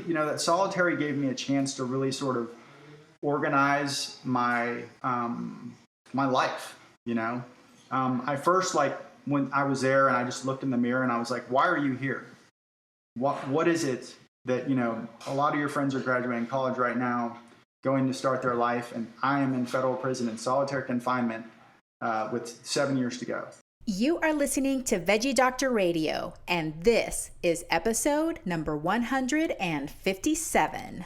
that solitary gave me a chance to really sort of organize my my life. I first, when I was there and I just looked in the mirror and I was like, why are you here? What is it that, a lot of your friends are graduating college right now, going to start their life, and I am in federal prison in solitary confinement with 7 years to go. You are listening to Veggie Doctor Radio, and this is episode number 157.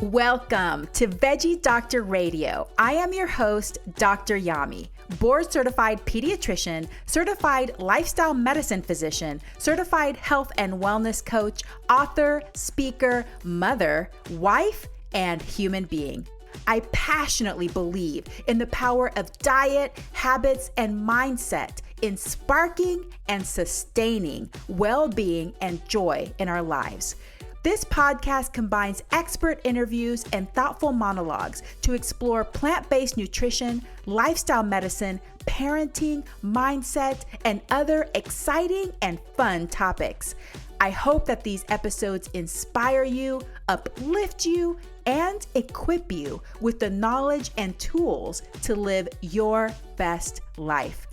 Welcome to Veggie Doctor Radio. I am your host, Dr. Yami, board-certified pediatrician, certified lifestyle medicine physician, certified health and wellness coach, author, speaker, mother, wife, and human being. I passionately believe in the power of diet, habits, and mindset in sparking and sustaining well-being and joy in our lives. This podcast combines expert interviews and thoughtful monologues to explore plant-based nutrition, lifestyle medicine, parenting, mindset, and other exciting and fun topics. I hope that these episodes inspire you, uplift you, and equip you with the knowledge and tools to live your best life.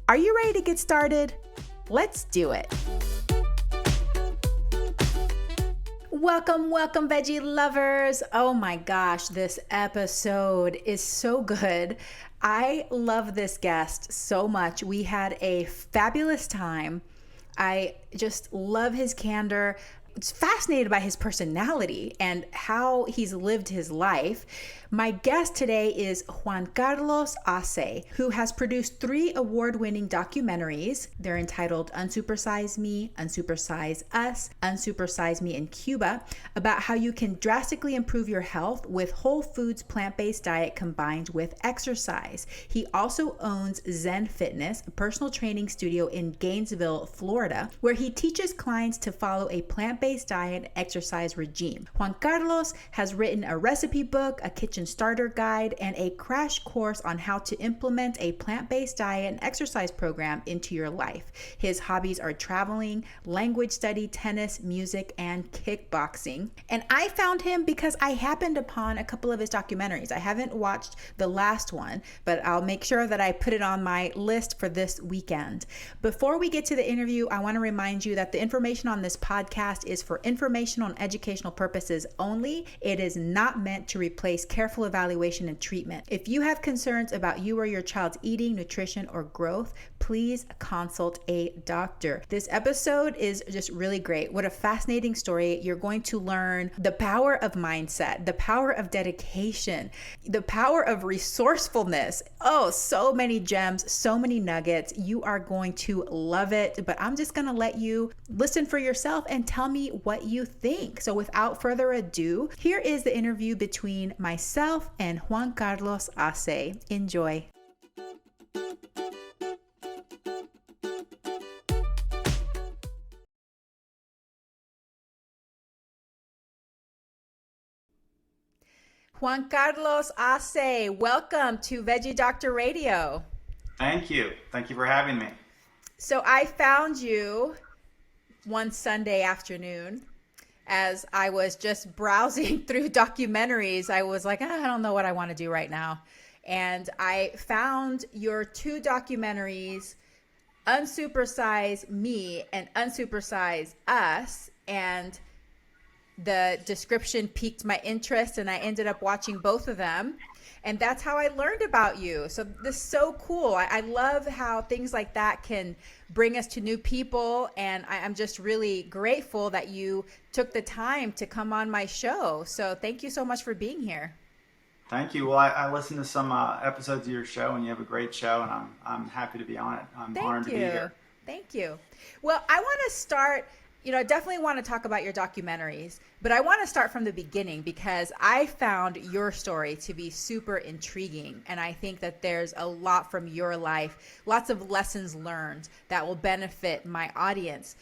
Are you ready to get started? Let's do it. Welcome, veggie lovers. Oh my gosh, this episode is so good. I love this guest so much. We had a fabulous time. I just love his candor. It's fascinated by his personality and how he's lived his life. My guest today is Juan-Carlos Asse, who has produced 3 award-winning documentaries. They're entitled Unsupersize Me, Unsupersize Us, Unsupersize Me in Cuba, about how you can drastically improve your health with whole foods plant-based diet combined with exercise. He also owns Zen Fitness, a personal training studio in Gainesville, Florida, where he teaches clients to follow a plant-based diet and exercise regime. Juan-Carlos has written a recipe book, a kitchen starter guide, and a crash course on how to implement a plant-based diet and exercise program into your life. His hobbies are traveling, language study, tennis, music, and kickboxing. And I found him because I happened upon a couple of his documentaries. I haven't watched the last one, but I'll make sure that I put it on my list for this weekend. Before we get to the interview, I want to remind you that the information on this podcast is for informational and educational purposes only. It is not meant to replace careful evaluation and treatment. If you have concerns about you or your child's eating, nutrition, or growth, please consult a doctor. This episode is just really great. What a fascinating story. You're going to learn the power of mindset, the power of dedication, the power of resourcefulness. Oh, so many gems, so many nuggets. You are going to love it, but I'm just going to let you listen for yourself and tell me what you think. So without further ado, here is the interview between myself and Juan-Carlos Asse. Enjoy. Juan-Carlos Asse, welcome to Veggie Doctor Radio. Thank you. Thank you for having me. So I found you one Sunday afternoon as I was just browsing through documentaries. I was like, I don't know what I want to do right now. And I found your 2 documentaries, Unsupersize Me and Unsupersize Us, and the description piqued my interest, and I ended up watching both of them. And that's how I learned about you. So this is so cool. I love how things like that can bring us to new people. And I'm just really grateful that you took the time to come on my show. So thank you so much for being here. Thank you. Well, I listened to some episodes of your show, and you have a great show, and I'm happy to be on it. I'm honored to be here. Thank you. Well, I want to start, I definitely want to talk about your documentaries, but I want to start from the beginning because I found your story to be super intriguing. And I think that there's a lot from your life, lots of lessons learned that will benefit my audience.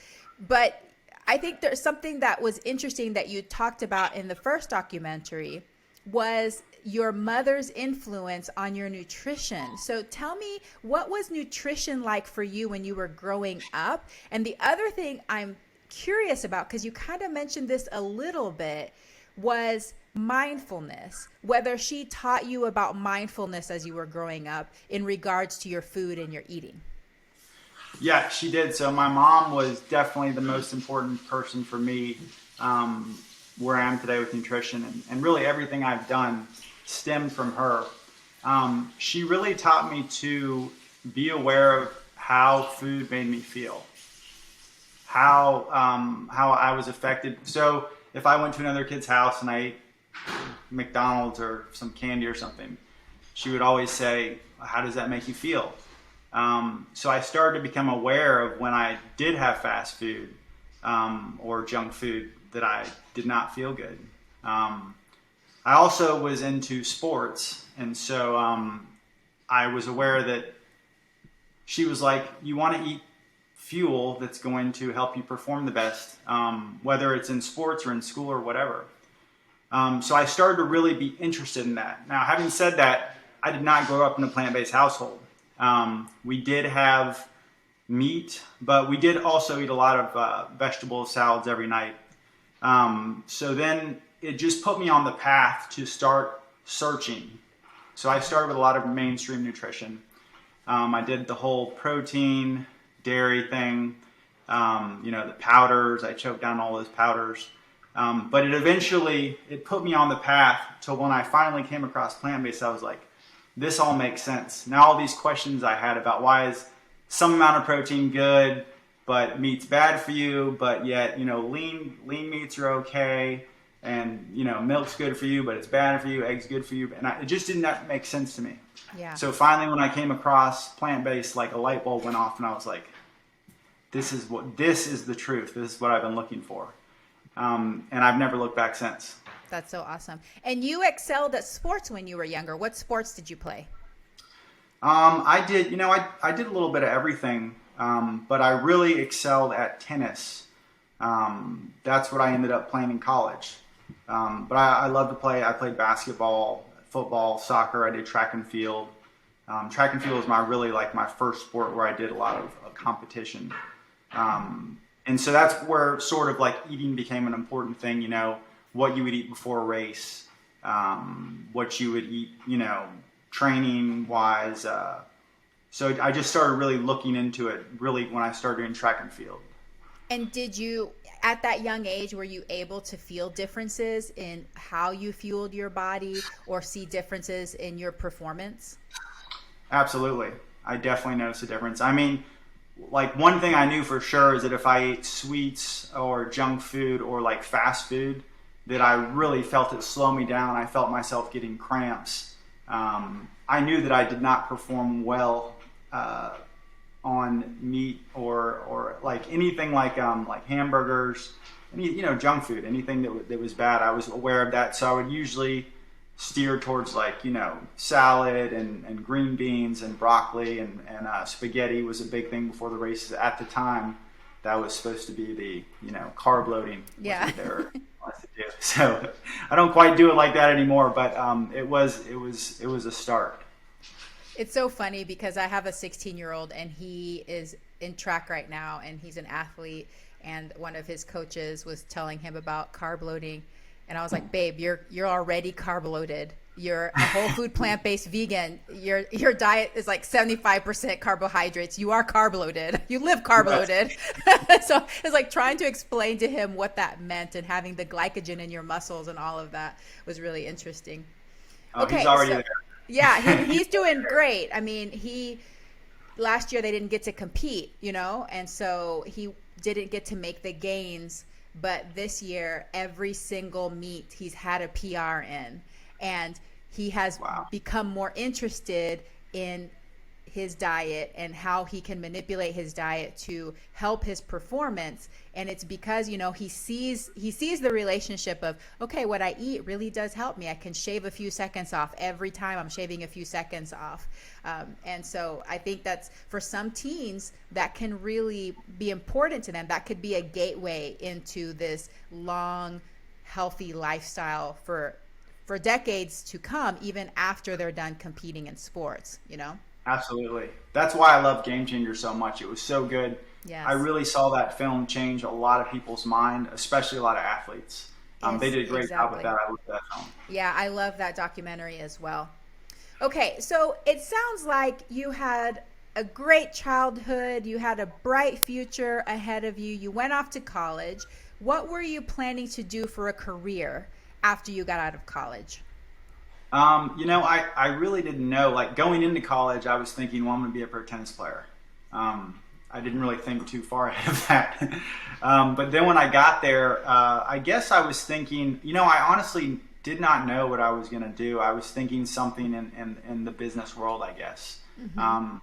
But I think there's something that was interesting that you talked about in the first documentary was your mother's influence on your nutrition. So tell me, what was nutrition like for you when you were growing up? And the other thing I'm curious about, because you kind of mentioned this a little bit, was mindfulness, whether she taught you about mindfulness as you were growing up in regards to your food and your eating. Yeah, she did. So my mom was definitely the most important person for me, where I am today with nutrition, and really everything I've done stemmed from her. She really taught me to be aware of how food made me feel, how I was affected. So if I went to another kid's house and I ate McDonald's or some candy or something, she would always say, "How does that make you feel?" So I started to become aware of when I did have fast food or junk food that I did not feel good. I also was into sports, and so I was aware that she was like, you want to eat fuel that's going to help you perform the best, whether it's in sports or in school or whatever. So I started to really be interested in that. Now, having said that, I did not grow up in a plant-based household. We did have meat, but we did also eat a lot of vegetable salads every night. So then it just put me on the path to start searching. So I started with a lot of mainstream nutrition. I did the whole protein, dairy thing, the powders. I choked down all those powders. But it put me on the path till when I finally came across plant-based, I was like, this all makes sense. Now all these questions I had about why is some amount of protein good, but meat's bad for you, but yet, lean meats are okay, and, milk's good for you, but it's bad for you, eggs good for you, and it just did not make sense to me. Yeah. So finally, when I came across plant-based, like a light bulb went off, and I was like, this is the truth. This is what I've been looking for. And I've never looked back since. That's so awesome. And you excelled at sports when you were younger. What sports did you play? I did a little bit of everything, but I really excelled at tennis. That's what I ended up playing in college. But I love to play. I played basketball, football, soccer. I did track and field. Track and field was my first sport where I did a lot of competition. And so that's where sort of like eating became an important thing, what you would eat before a race, what you would eat, training wise. So I just started really looking into it really when I started doing track and field. And did you, at that young age, were you able to feel differences in how you fueled your body or see differences in your performance? Absolutely. I definitely noticed a difference. I mean, like one thing I knew for sure is that if I ate sweets or junk food or like fast food, that I really felt it slow me down. I felt myself getting cramps. I knew that I did not perform well on meat or like anything like hamburgers, junk food, anything that was bad. I was aware of that, so I would usually steer towards salad and green beans and broccoli and spaghetti was a big thing before the races at the time. That was supposed to be the carb loading. Yeah. So I don't quite do it like that anymore, but it was a start. It's so funny because I have a 16-year-old and he is in track right now and he's an athlete, and one of his coaches was telling him about carb loading, and I was like, babe, you're already carb loaded. You're a whole food plant-based vegan. Your diet is like 75% carbohydrates. You are carb loaded. You live carb loaded. So it's like trying to explain to him what that meant, and having the glycogen in your muscles and all of that was really interesting. Oh, okay, he's already there. Yeah, he's doing great. I mean, last year they didn't get to compete, and so he didn't get to make the gains. But this year, every single meet he's had a PR in. And he has become more interested in his diet and how he can manipulate his diet to help his performance. And it's because, he sees the relationship of, okay, what I eat really does help me. I can shave a few seconds off every time I'm shaving a few seconds off. And so I think that's, for some teens, that can really be important to them. That could be a gateway into this long, healthy lifestyle for for decades to come, even after they're done competing in sports, you know? Absolutely. That's why I love Game Changer so much. It was so good. Yes. I really saw that film change a lot of people's mind, especially a lot of athletes. They did a great job with that. I loved that film. Yeah, I love that documentary as well. Okay, so it sounds like you had a great childhood. You had a bright future ahead of you. You went off to college. What were you planning to do for a career after you got out of college? I really didn't know. Like going into college, I was thinking, well, I'm going to be a pro tennis player. I didn't really think too far ahead of that. But then when I got there, I guess I was thinking, I honestly did not know what I was going to do. I was thinking something in the business world, I guess. Mm-hmm.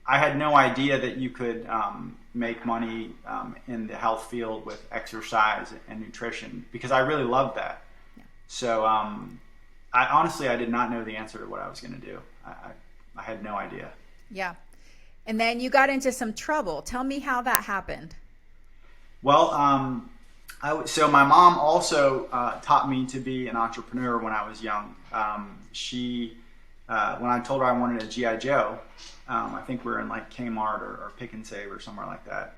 I had no idea that you could make money in the health field with exercise and nutrition because I really loved that. Yeah. So I did not know the answer to what I was going to do. I had no idea. Yeah. And then you got into some trouble. Tell me how that happened. Well, so my mom also taught me to be an entrepreneur when I was young. When I told her I wanted a G.I. Joe, I think we were in like Kmart or Pick and Save or somewhere like that.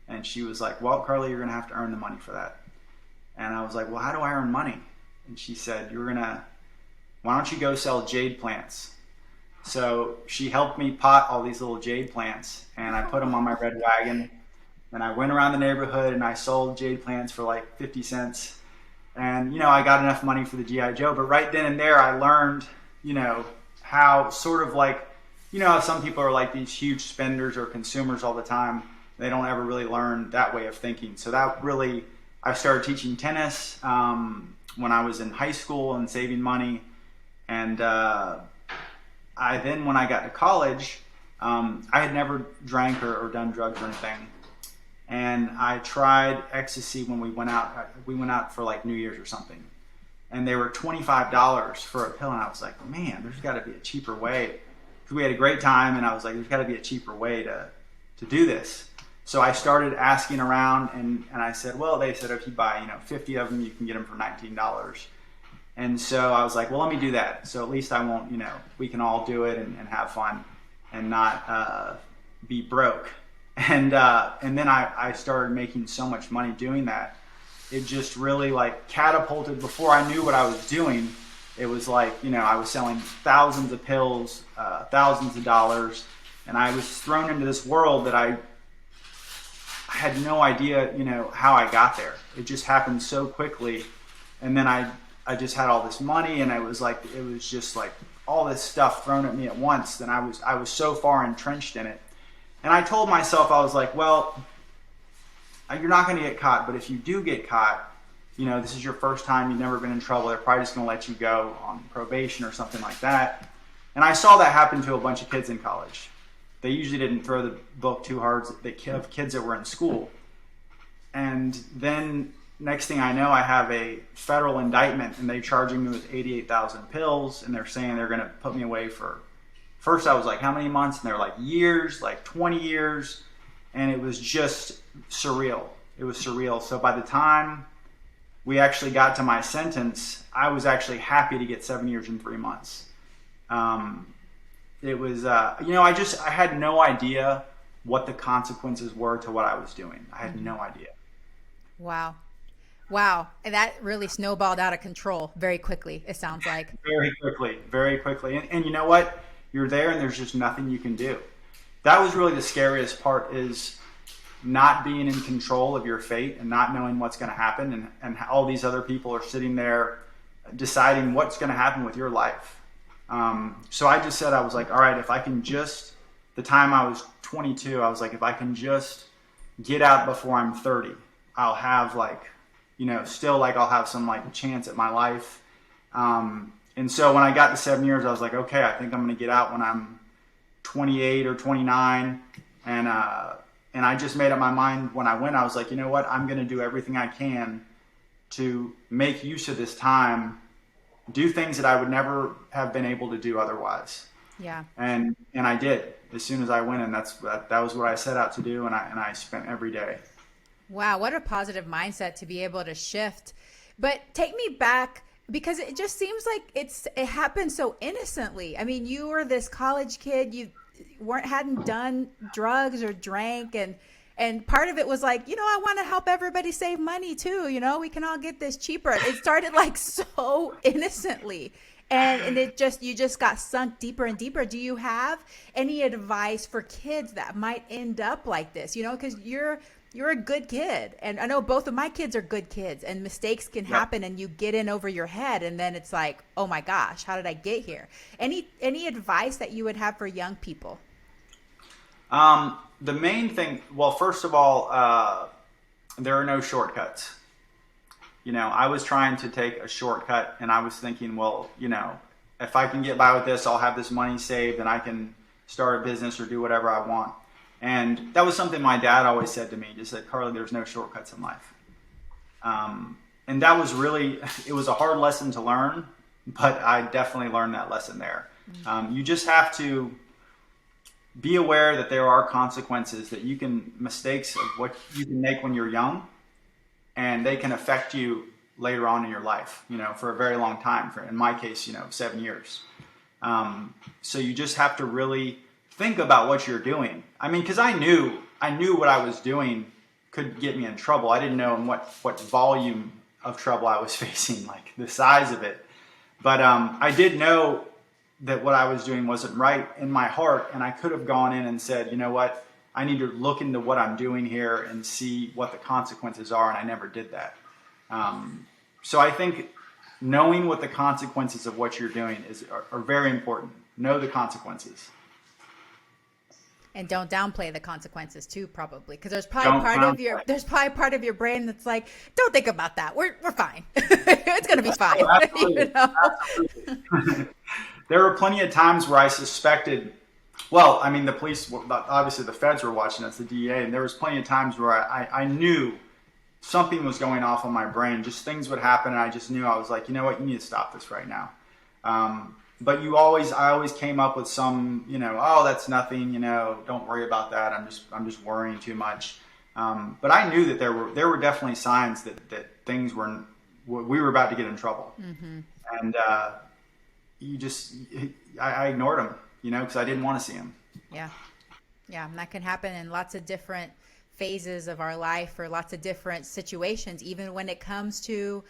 And she was like, well, Carly, you're going to have to earn the money for that. And I was like, well, how do I earn money? And she said, why don't you go sell jade plants? So she helped me pot all these little jade plants, and I put them on my red wagon, and I went around the neighborhood and I sold jade plants for like 50 cents. And, I got enough money for the G.I. Joe, but right then and there I learned, how sort of like, some people are like these huge spenders or consumers all the time. They don't ever really learn that way of thinking. So that really, I started teaching tennis when I was in high school and saving money. And when I got to college, I had never drank or done drugs or anything. And I tried ecstasy when we went out. We went out for like New Year's or something. And they were $25 for a pill. And I was like, man, there's got to be a cheaper way. Because we had a great time. And I was like, there's got to be a cheaper way to do this. So I started asking around. And I said, well, they said if you buy 50 of them, you can get them for $19. And so I was like, well, let me do that. So at least I won't, we can all do it and have fun and not be broke. And then I started making so much money doing that. It just really like catapulted. Before I knew what I was doing, it was like, I was selling thousands of pills, thousands of dollars. And I was thrown into this world that I had no idea, how I got there. It just happened so quickly. And then I just had all this money, and it was just like all this stuff thrown at me at once. And I was so far entrenched in it. And I told myself, I was like, well, you're not going to get caught, but if you do get caught, this is your first time, you've never been in trouble, they're probably just going to let you go on probation or something like that. And I saw that happen to a bunch of kids in college. They usually didn't throw the book too hard of kids that were in school. And then next thing I know, I have a federal indictment, and they're charging me with 88,000 pills, and they're saying they're going to put me away for, first I was like, how many months? And they're like years, like 20 years. And it was just surreal. It was surreal. So by the time we actually got to my sentence, I was actually happy to get 7 years and 3 months. It was, I had no idea what the consequences were to what I was doing. I had no idea. Wow. And that really snowballed out of control very quickly, it sounds like. Very quickly. And you know what? You're there and there's just nothing you can do. That was really the scariest part, is not being in control of your fate and not knowing what's going to happen. And all these other people are sitting there deciding what's going to happen with your life. So I just said, I was like, all right, if I can just, the time I was 22, I was like, if I can just get out before I'm 30, I'll have I'll have some like chance at my life. And so when I got to 7 years, I was like, okay, I think I'm going to get out when I'm 28 or 29. And I just made up my mind when I went. I was like, you know what? I'm going to do everything I can to make use of this time, do things that I would never have been able to do otherwise. Yeah. And I did as soon as I went, and that was what I set out to do. And I spent every day. Wow. What a positive mindset to be able to shift. But take me back because it just seems like it happened so innocently. I mean, you were this college kid, you hadn't done drugs or drank, and part of it was like, I want to help everybody save money too. We can all get this cheaper. It started like so innocently. And you just got sunk deeper and deeper. Do you have any advice for kids that might end up like this? Because you're a good kid, and I know both of my kids are good kids, and mistakes can happen, and you get in over your head, and then it's like, oh my gosh, how did I get here? Any advice that you would have for young people? The main thing, well, first of all, there are no shortcuts. I was trying to take a shortcut, and I was thinking, well, if I can get by with this, I'll have this money saved and I can start a business or do whatever I want. And that was something my dad always said to me, just said, Carly, there's no shortcuts in life. And that was it was a hard lesson to learn, but I definitely learned that lesson there. You just have to be aware that there are consequences, that mistakes of what you can make when you're young, and they can affect you later on in your life, for a very long time. In my case, 7 years. So you just have to really think about what you're doing. I mean, because I knew what I was doing could get me in trouble. I didn't know what volume of trouble I was facing, like the size of it. But I did know that what I was doing wasn't right in my heart, and I could have gone in and said, you know what, I need to look into what I'm doing here and see what the consequences are, and I never did that. So I think knowing what the consequences of what you're doing are very important. Know the consequences. And don't downplay the consequences too, probably, because there's probably part of your brain that's like, don't think about that. We're fine. It's gonna be fine. Oh, absolutely. Absolutely. There were plenty of times where I suspected. Well, I mean, the police, obviously the feds were watching us, the DEA, and there was plenty of times where I knew something was going off in my brain. Just things would happen, and I just knew. I was like, you know what, you need to stop this right now. But I always came up with some, oh, that's nothing, don't worry about that. I'm just worrying too much. But I knew that there were definitely signs that things we were about to get in trouble. Mm-hmm. And I ignored them, because I didn't want to see them. Yeah. Yeah. And that can happen in lots of different phases of our life, or lots of different situations, even when it comes to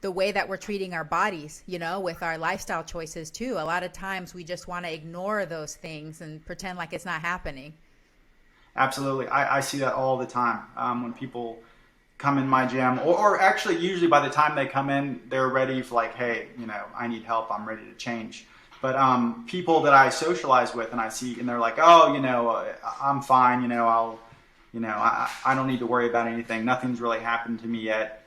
the way that we're treating our bodies, with our lifestyle choices too. A lot of times we just want to ignore those things and pretend like it's not happening. Absolutely. I see that all the time when people come in my gym, or actually usually by the time they come in, they're ready for like, hey, I need help. I'm ready to change. But people that I socialize with and I see, and they're like, oh, I'm fine. I don't need to worry about anything. Nothing's really happened to me yet.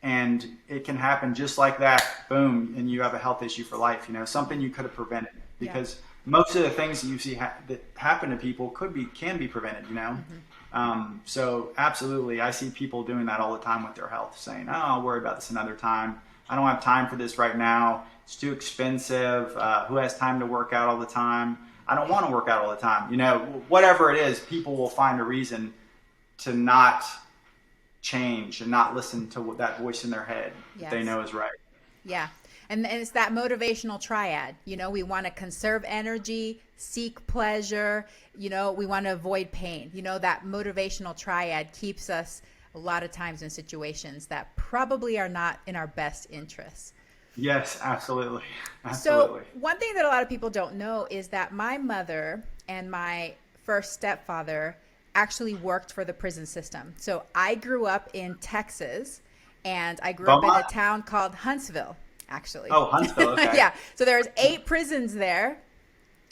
And it can happen just like that, boom, and you have a health issue for life, something you could have prevented, because most of the things that you see that happen to people can be prevented, Mm-hmm. So absolutely, I see people doing that all the time with their health, saying, oh, I'll worry about this another time. I don't have time for this right now. It's too expensive. Who has time to work out all the time? I don't want to work out all the time. Whatever it is, people will find a reason to not change and not listen to that voice in their head that they know is right. Yeah. And it's that motivational triad. We want to conserve energy, seek pleasure, we want to avoid pain. That motivational triad keeps us a lot of times in situations that probably are not in our best interests. Yes, absolutely. So one thing that a lot of people don't know is that my mother and my first stepfather actually worked for the prison system. So I grew up in Texas, and I grew up in a town called Huntsville, actually. Oh, Huntsville, okay. Yeah, so there's 8 prisons there,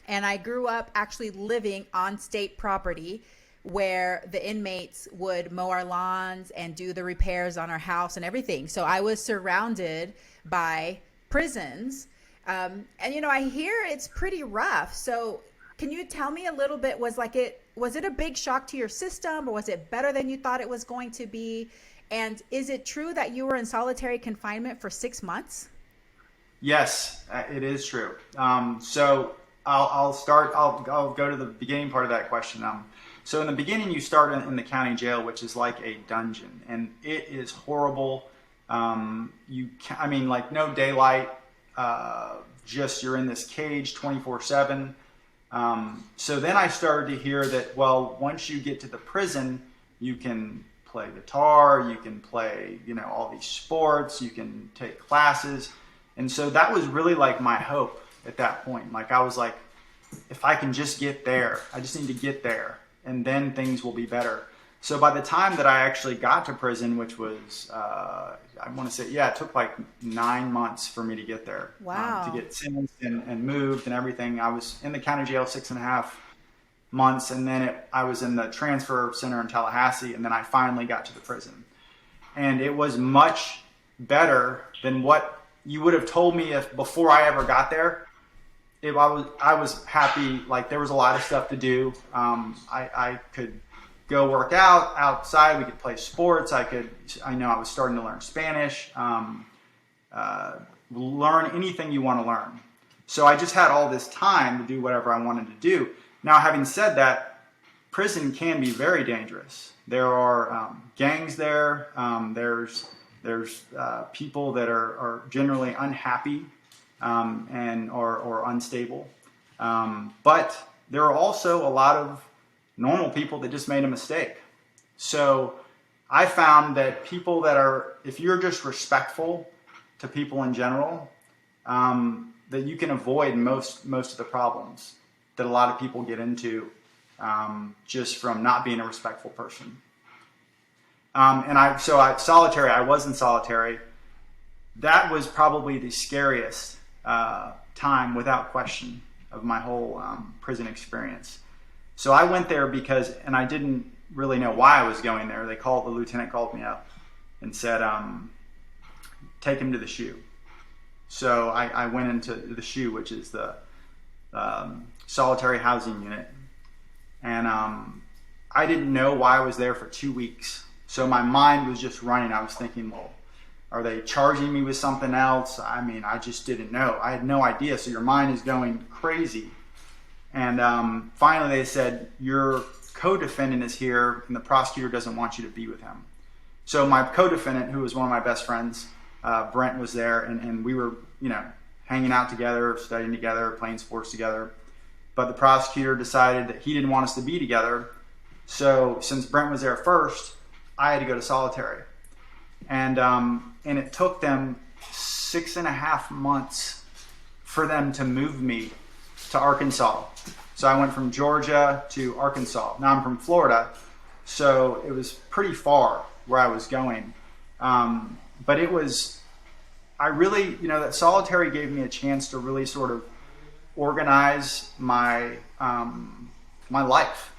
and I grew up actually living on state property where the inmates would mow our lawns and do the repairs on our house and everything. So I was surrounded by prisons, and I hear it's pretty rough. So can you tell me a little bit, was it a big shock to your system, or was it better than you thought it was going to be? And is it true that you were in solitary confinement for 6 months? Yes, it is true. So I'll go to the beginning part of that question. So in the beginning, you start in the county jail, which is like a dungeon, and it is horrible. Like no daylight, just you're in this cage 24/7. So then I started to hear that, well, once you get to the prison, you can play guitar, you can play, all these sports, you can take classes. And so that was really like my hope at that point. Like I was like, if I can just get there, I just need to get there, and then things will be better. So by the time that I actually got to prison, which was, it took like 9 months for me to get there. Wow. To get sentenced and moved and everything. I was in the county jail 6.5 months, and then I was in the transfer center in Tallahassee, and then I finally got to the prison. And it was much better than what you would have told me if before I ever got there. I was happy. Like there was a lot of stuff to do. I could go work out outside. We could play sports. I was starting to learn Spanish, learn anything you want to learn. So I just had all this time to do whatever I wanted to do. Now, having said that, prison can be very dangerous. There are gangs there. There's people that are generally unhappy or unstable. But there are also a lot of normal people that just made a mistake. So I found that people if you're just respectful to people in general, that you can avoid most of the problems that a lot of people get into just from not being a respectful person. Solitary, I was in solitary. That was probably the scariest time, without question, of my whole prison experience. So I went there and I didn't really know why I was going there. The lieutenant called me up and said, take him to the SHU. So I went into the SHU, which is the solitary housing unit. And I didn't know why I was there for 2 weeks. So my mind was just running. I was thinking, well, are they charging me with something else? I just didn't know. I had no idea. So your mind is going crazy. And finally they said, your co-defendant is here and the prosecutor doesn't want you to be with him. So my co-defendant, who was one of my best friends, Brent, was there, and we were, hanging out together, studying together, playing sports together. But the prosecutor decided that he didn't want us to be together. So since Brent was there first, I had to go to solitary. And it took them 6.5 months for them to move me to Arkansas. So I went from Georgia to Arkansas. Now I'm from Florida, so it was pretty far where I was going. But that solitary gave me a chance to really sort of organize my my life.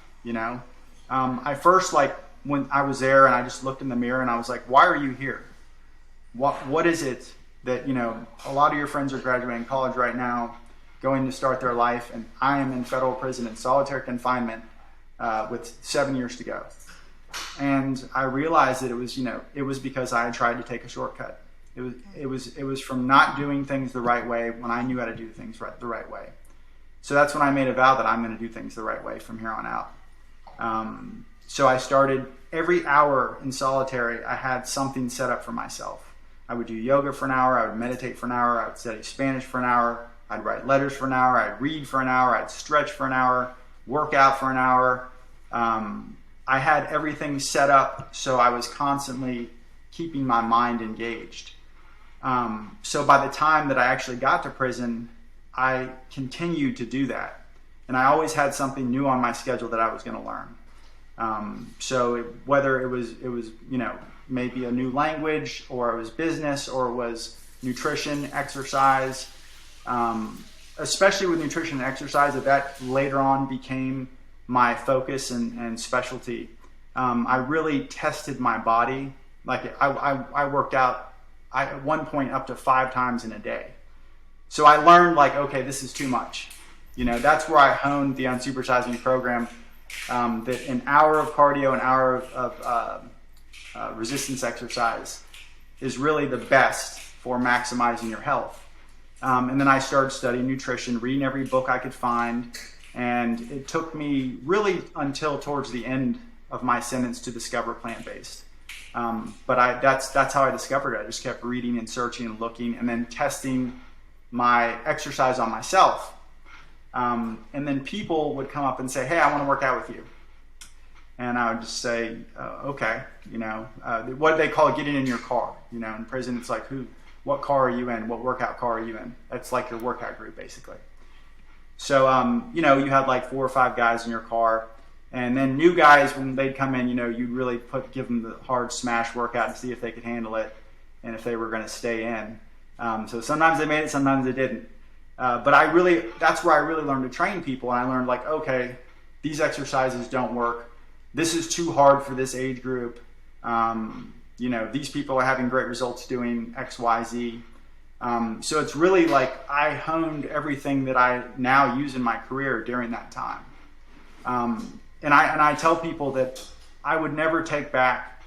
I first, when I was there and I just looked in the mirror and I was like, why are you here? What is it that, a lot of your friends are graduating college right now, going to start their life, and I am in federal prison in solitary confinement with 7 years to go. And I realized that it was because I had tried to take a shortcut. It was from not doing things the right way when I knew how to do things the right way. So that's when I made a vow that I'm going to do things the right way from here on out. So I started every hour in solitary. I had something set up for myself. I would do yoga for an hour. I would meditate for an hour. I would study Spanish for an hour. I'd write letters for an hour. I'd read for an hour. I'd stretch for an hour. Work out for an hour. I had everything set up so I was constantly keeping my mind engaged. So by the time that I actually got to prison, I continued to do that. And I always had something new on my schedule that I was going to learn. Whether it was maybe a new language, or it was business, or it was nutrition, exercise, especially with nutrition and exercise, that later on became my focus and specialty. I really tested my body. I worked out at one point up to 5 times in a day. So I learned okay, this is too much. That's where I honed the Unsupersize Me program. That an hour of cardio, an hour of resistance exercise is really the best for maximizing your health. And then I started studying nutrition, reading every book I could find. And it took me really until towards the end of my sentence to discover plant-based. But that's how I discovered it. I just kept reading and searching and looking, and then testing my exercise on myself. And then people would come up and say, "Hey, I want to work out with you." And I would just say, "Okay." What they call getting in your car. In prison, it's like, what car are you in? What workout car are you in? That's like your workout group, basically. So, you had like 4 or 5 guys in your car. And then new guys, when they'd come in, you'd really give them the hard smash workout and see if they could handle it and if they were going to stay in. So sometimes they made it, sometimes they didn't. But that's where I really learned to train people. And I learned like, okay, these exercises don't work. This is too hard for this age group. These people are having great results doing X, Y, Z. So it's really like I honed everything that I now use in my career during that time. And I tell people that I would never take back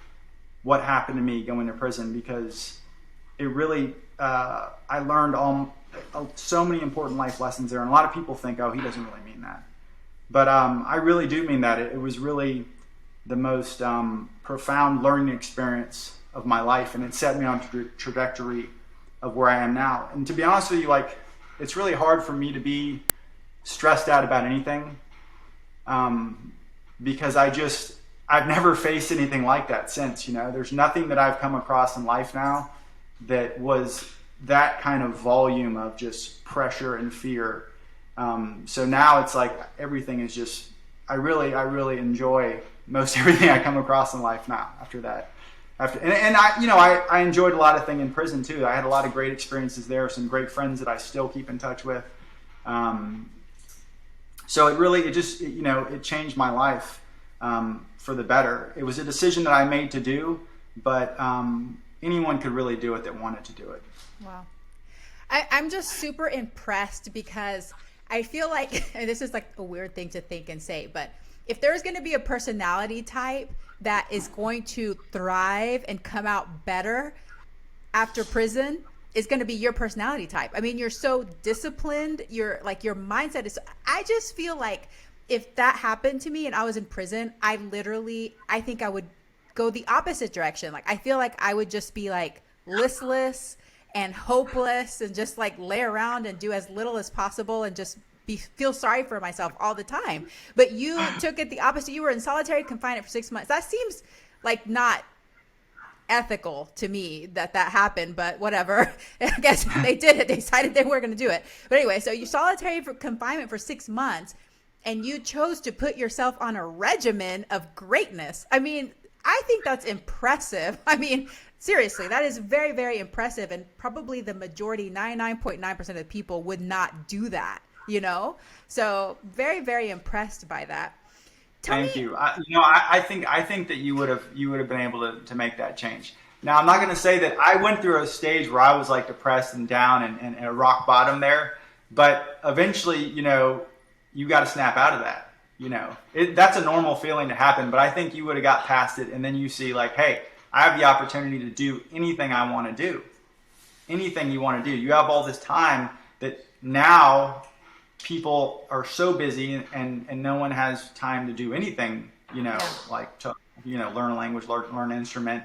what happened to me going to prison, because it really, I learned so many important life lessons there. And a lot of people think, oh, he doesn't really mean that. But I really do mean that. It was really the most profound learning experience of my life. And it set me on the trajectory of where I am now. And to be honest with you, like, it's really hard for me to be stressed out about anything. Because I've never faced anything like that since, there's nothing that I've come across in life now that was that kind of volume of just pressure and fear. So now it's like everything is just, I really enjoy most everything I come across in life now after that. I enjoyed a lot of things in prison too. I had a lot of great experiences there, some great friends that I still keep in touch with. So it changed my life for the better. It was a decision that I made to do, but anyone could really do it that wanted to do it. Wow. I'm just super impressed, because I feel like, and this is like a weird thing to think and say, but if there's going to be a personality type that is going to thrive and come out better after prison, is going to be your personality type. I mean, you're so disciplined. Your mindset is, I just feel like if that happened to me and I was in prison, I think I would go the opposite direction. Like, I feel like I would just be like listless and hopeless and just like lay around and do as little as possible and just feel sorry for myself all the time. But you took it the opposite. You were in solitary confinement for 6 months. That seems like not ethical to me that happened, but whatever. I guess they did it. They decided they were going to do it. But anyway, so you solitary confinement for 6 months, and you chose to put yourself on a regimen of greatness. I mean, I think that's impressive. I mean, seriously, that is very, very impressive. And probably the majority, 99.9% of the people would not do that, So very, very impressed by that. Thank you. I think that you would have been able to make that change. Now, I'm not going to say that I went through a stage where I was like depressed and down and a rock bottom there, but eventually, you got to snap out of that. That's a normal feeling to happen, but I think you would have got past it, and then you see like, hey, I have the opportunity to do anything I want to do. Anything you want to do. You have all this time that now people are so busy and no one has time to do anything, like to, learn a language, learn an instrument,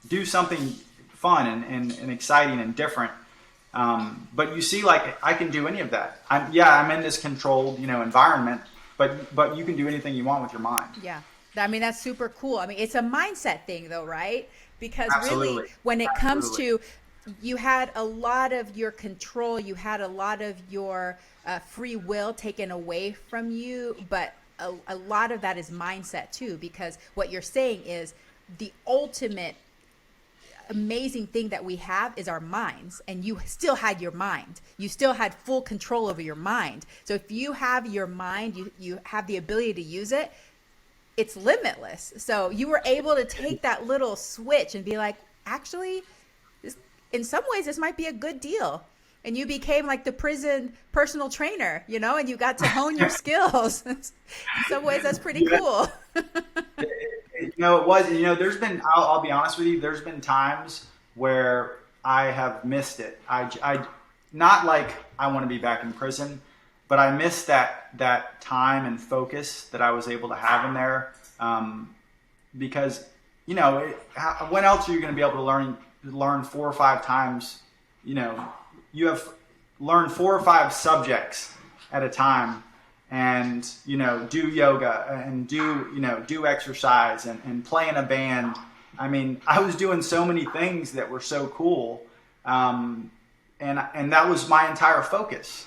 do something fun and exciting and different. But you see, like, I can do any of that. I'm in this controlled, environment, but you can do anything you want with your mind. Yeah. I mean, that's super cool. I mean, it's a mindset thing though, right? Because Absolutely. Really, when it comes to, you had a lot of your control, you had a lot of your free will taken away from you, but a lot of that is mindset too, because what you're saying is the ultimate amazing thing that we have is our minds, and you still had your mind. You still had full control over your mind. So if you have your mind, you have the ability to use it, it's limitless. So you were able to take that little switch and be like, actually, in some ways, this might be a good deal. And you became like the prison personal trainer, and you got to hone your skills. In some ways, that's pretty cool. It was, there's been, I'll be honest with you, there's been times where I have missed it. I not like I want to be back in prison, but I missed that time and focus that I was able to have in there. Because, when else are you going to be able to learn 4 or 5 times? You have learned 4 or 5 subjects at a time, and do yoga and do exercise and play in a band. I mean, I was doing so many things that were so cool, and that was my entire focus.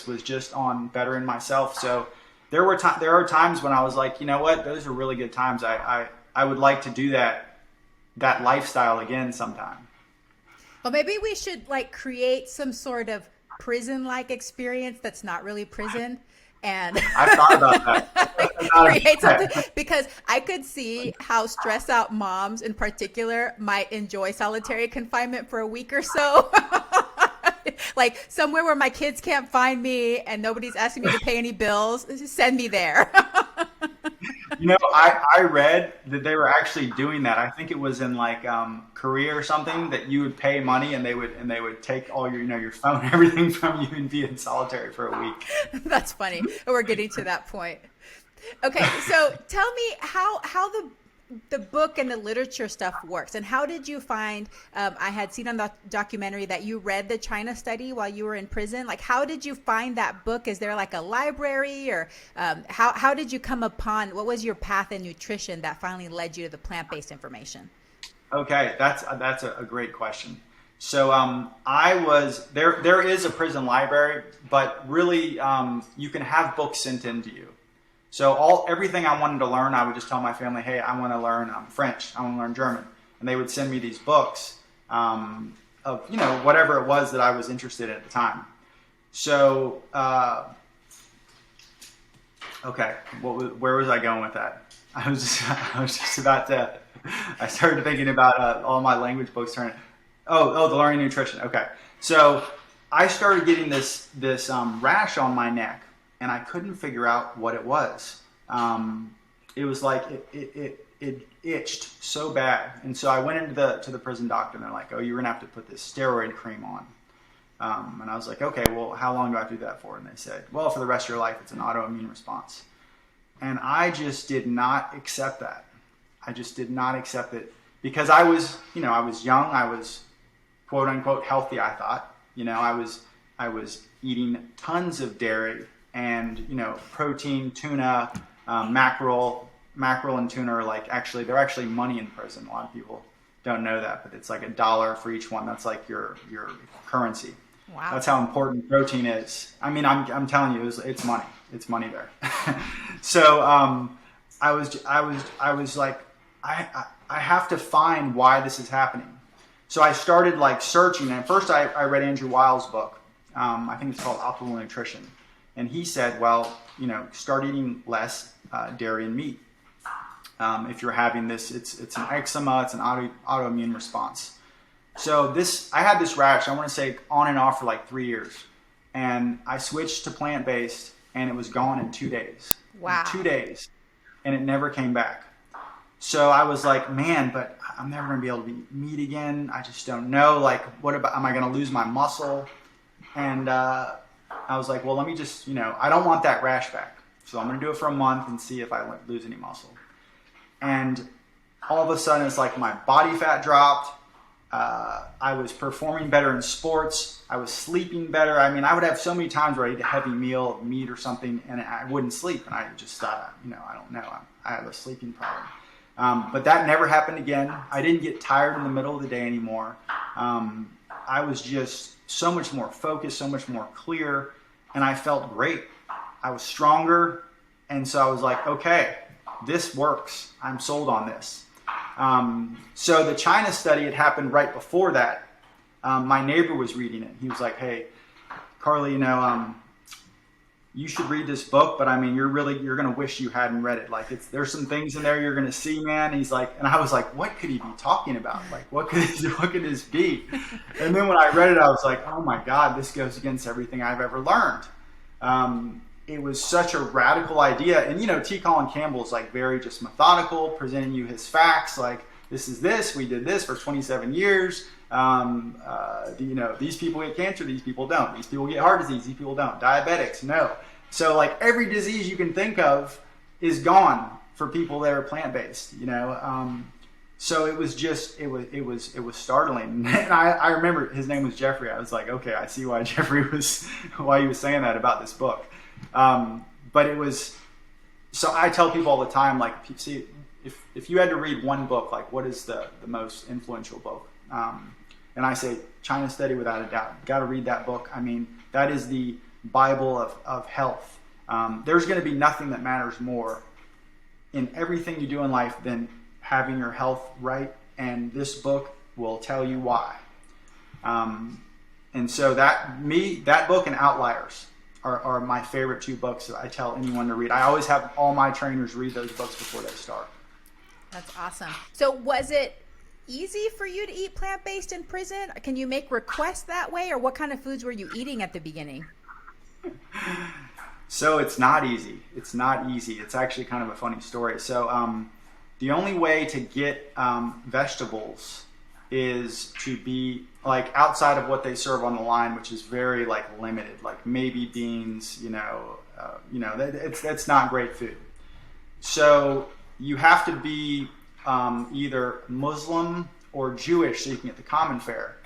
Was just on bettering myself. So there are times when I was like, you know what, those are really good times. I would like to do that lifestyle again sometime. Well, maybe we should create some sort of prison-like experience that's not really prison. And I've thought about that. Create something, because I could see how stressed out moms in particular might enjoy solitary confinement for a week or so. Like somewhere where my kids can't find me and nobody's asking me to pay any bills, just send me there. I read that they were actually doing that. I think it was in Korea or something, that you would pay money and they would take all your phone, everything from you, and be in solitary for a week. That's funny. We're getting to that point. Okay, so tell me how the book and the literature stuff works, and how did you find? I had seen on the documentary that you read the China study while you were in prison. How did you find that book? Is there a library, or how did you come upon? What was your path in nutrition that finally led you to the plant-based information? Okay, that's a great question. So I was there. There is a prison library, but really you can have books sent into you. So everything I wanted to learn, I would just tell my family, hey, I want to learn French, I want to learn German. And they would send me these books of, whatever it was that I was interested in at the time. So, okay, where was I going with that? I was just about to, I started thinking about all my language books turning. The learning nutrition. Okay. So I started getting this rash on my neck, and I couldn't figure out what it was. It was like it itched so bad, and so I went into the prison doctor, and they're like, "Oh, you're gonna have to put this steroid cream on." And I was like, "Okay, well, how long do I have to do that for?" And they said, "Well, for the rest of your life. It's an autoimmune response." And I just did not accept that. I just did not accept it, because I was young. I was quote unquote healthy. I thought, I was eating tons of dairy and protein, tuna, mackerel and tuna are they're actually money in prison. A lot of people don't know that, but it's $1 for each one. That's your currency. Wow. That's how important protein is. I mean, I'm telling you, it's money. It's money there. So I was like, I have to find why this is happening. So I started searching, and first I read Andrew Weil's book. I think it's called Optimal Nutrition. And he said, well, start eating less dairy and meat. If you're having this, it's an eczema, it's an autoimmune response. So I had this rash, I want to say on and off for 3 years. And I switched to plant-based, and it was gone in 2 days. Wow. 2 days. And it never came back. So I was like, man, but I'm never going to be able to eat meat again. I just don't know. What about, am I going to lose my muscle? And I was like, well, let me just, I don't want that rash back. So I'm going to do it for a month and see if I lose any muscle. And all of a sudden, it's like my body fat dropped. I was performing better in sports. I was sleeping better. I mean, I would have so many times where I'd eat a heavy meal of meat or something, and I wouldn't sleep. And I just thought, I don't know. I have a sleeping problem. But that never happened again. I didn't get tired in the middle of the day anymore. I was just so much more focused, so much more clear, and I felt great. I was stronger, and so I was like, okay, this works. I'm sold on this. So the China study had happened right before that. My neighbor was reading it. He was like, hey, Carly, you should read this book, but I mean, you're going to wish you hadn't read it. There's some things in there you're going to see, man. He's like, and I was like, what could he be talking about? What could this be? And then when I read it, I was like, oh my God, this goes against everything I've ever learned. It was such a radical idea. And, T. Colin Campbell is very just methodical, presenting you his facts. This is this, we did this for 27 years. These people get cancer, these people don't. These people get heart disease, these people don't. Diabetics, no. So every disease you can think of is gone for people that are plant-based, so it was just, it was startling. And I remember his name was Jeffrey. I was like, okay, I see why why he was saying that about this book. But it was, so I tell people all the time, like, see, if you had to read one book, like, what is the most influential book? And I say China Study, without a doubt. Got to read that book. I mean, that is the Bible of health. There's going to be nothing that matters more in everything you do in life than having your health right, and this book will tell you why. And so that book and Outliers are my favorite two books that I tell anyone to read. I always have all my trainers read those books before they start. That's awesome. So was it easy for you to eat plant-based in prison? Can you make requests that way, or what kind of foods were you eating at the beginning? So it's not easy. It's not easy. It's actually kind of a funny story. So the only way to get vegetables is to be like outside of what they serve on the line, which is very like limited, like maybe beans, it's not great food. So you have to be either Muslim or Jewish so you can get the common fare.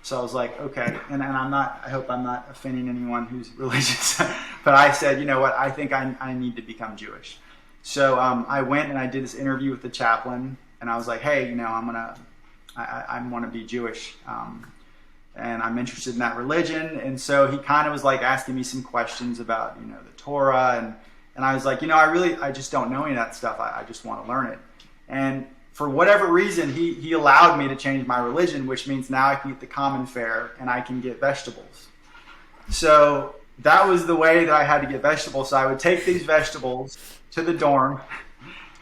So I was like, okay, and I hope I'm not offending anyone who's religious, but I said, you know what, I think I need to become Jewish. So I went and I did this interview with the chaplain, and I was like, hey, I want to be Jewish, and I'm interested in that religion. And so he kind of was like asking me some questions about, the Torah, and I was like, I just don't know any of that stuff. I just want to learn it. And for whatever reason, he allowed me to change my religion, which means now I can get the common fare and I can get vegetables. So that was the way that I had to get vegetables. So I would take these vegetables to the dorm,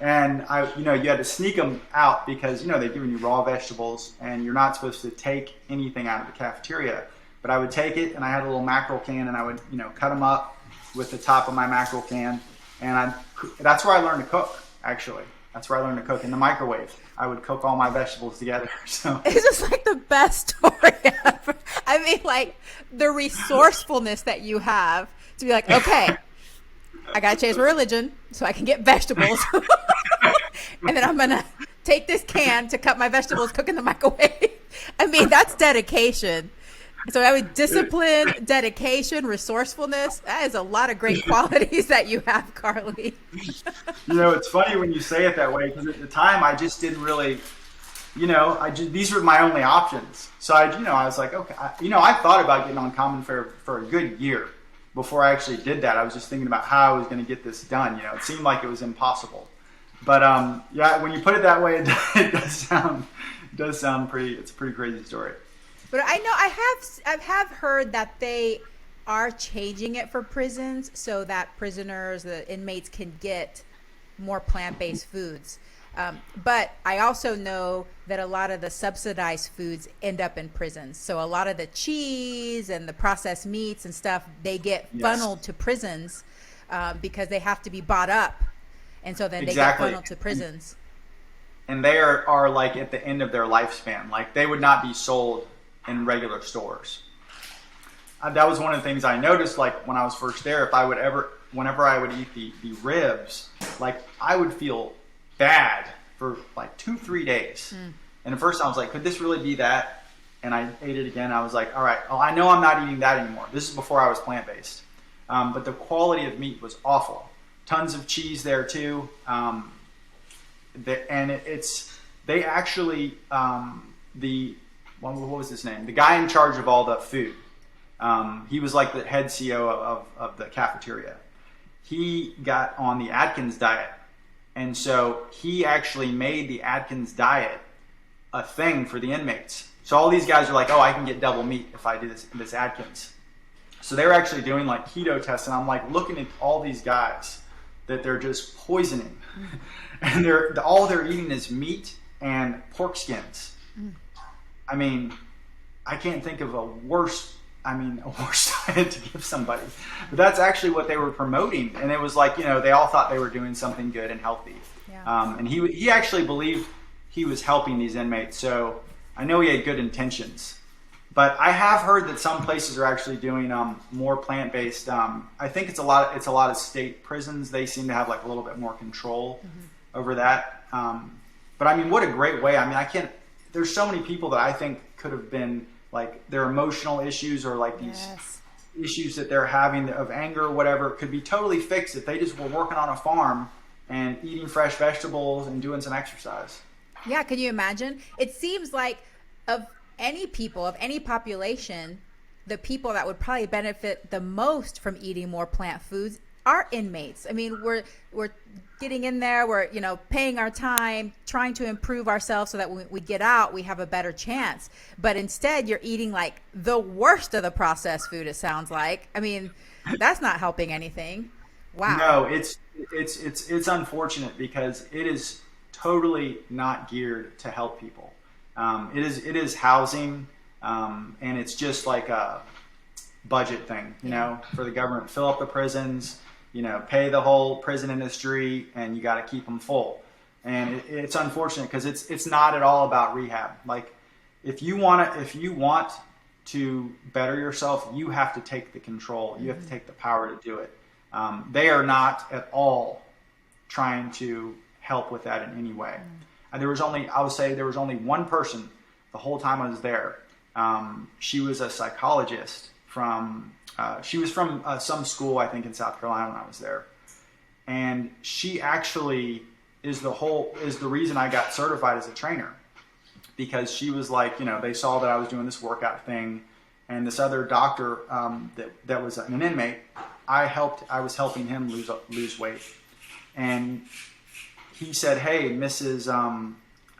and you had to sneak them out because, they're giving you raw vegetables and you're not supposed to take anything out of the cafeteria. But I would take it, and I had a little mackerel can, and I would, cut them up with the top of my mackerel can. And that's where I learned to cook, actually. That's where I learned to cook, in the microwave. I would cook all my vegetables together. So it's just like the best story ever. I mean, like the resourcefulness that you have to be like, okay, I got to change my religion so I can get vegetables. And then I'm going to take this can to cut my vegetables, cook in the microwave. I mean, that's dedication. So I would discipline, dedication, resourcefulness. That is a lot of great qualities that you have, Carly. It's funny when you say it that way, because at the time I just didn't really, these were my only options. So I was like, okay, I thought about getting on common fare for a good year before I actually did that. I was just thinking about how I was going to get this done. It seemed like it was impossible. But when you put it that way, it does sound pretty. It's a pretty crazy story. But I know I have heard that they are changing it for prisons so that prisoners, the inmates, can get more plant-based foods. But I also know that a lot of the subsidized foods end up in prisons. So a lot of the cheese and the processed meats and stuff, they get funneled to prisons because they have to be bought up. And so then they get funneled to prisons. And they are like at the end of their lifespan. Like they would not be sold in regular stores. That was one of the things I noticed, like when I was first there, whenever I would eat the ribs, like I would feel bad for like 2-3 days. And at first I was like, could this really be that? And I ate it again. I was like, all right, I know I'm not eating that anymore. This is before I was plant-based. But the quality of meat was awful. Tons of cheese there too. They actually, what was his name? The guy in charge of all the food. He was like the head CEO of the cafeteria. He got on the Atkins diet. And so he actually made the Atkins diet a thing for the inmates. So all these guys are like, oh, I can get double meat if I do this Atkins. So they were actually doing like keto tests. And I'm like looking at all these guys that they're just poisoning. And all they're eating is meat and pork skins. I mean, I can't think of a worse diet to give somebody. But that's actually what they were promoting. And it was like, they all thought they were doing something good and healthy. Yeah. And he actually believed he was helping these inmates. So I know he had good intentions. But I have heard that some places are actually doing more plant-based. I think it's a lot of state prisons. They seem to have like a little bit more control over that. But I mean, what a great way. I mean, there's so many people that I think could have been like their emotional issues or like these issues that they're having of anger or whatever could be totally fixed if they just were working on a farm and eating fresh vegetables and doing some exercise. Yeah, can you imagine? It seems like of any people, of any population, the people that would probably benefit the most from eating more plant foods are inmates. I mean, we're getting in there, we're, paying our time, trying to improve ourselves so that when we get out, we have a better chance. But instead, you're eating like the worst of the processed food, it sounds like. I mean, that's not helping anything. Wow. No, it's unfortunate because it is totally not geared to help people. It is housing, and it's just like a budget thing, for the government. Fill up the prisons, pay the whole prison industry, and you got to keep them full. And it's unfortunate because it's not at all about rehab. Like if you want to better yourself, you have to take the control. You have to take the power to do it. They are not at all trying to help with that in any way. And I would say there was only one person the whole time I was there. She was a psychologist she was from some school, I think in South Carolina when I was there. And she actually is the reason I got certified as a trainer, because she was like, they saw that I was doing this workout thing, and this other doctor that was an inmate, I was helping him lose weight. And he said, hey, I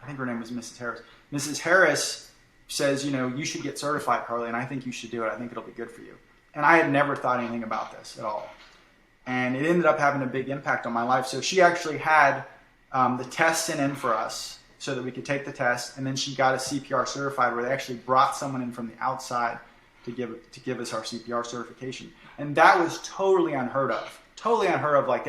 think her name was Mrs. Harris. Mrs. Harris says, you should get certified, Carly, and I think you should do it. I think it'll be good for you. And I had never thought anything about this at all. And it ended up having a big impact on my life. So she actually had the test sent in for us so that we could take the test. And then she got us CPR certified, where they actually brought someone in from the outside to give us our CPR certification. And that was totally unheard of. Totally unheard of. Like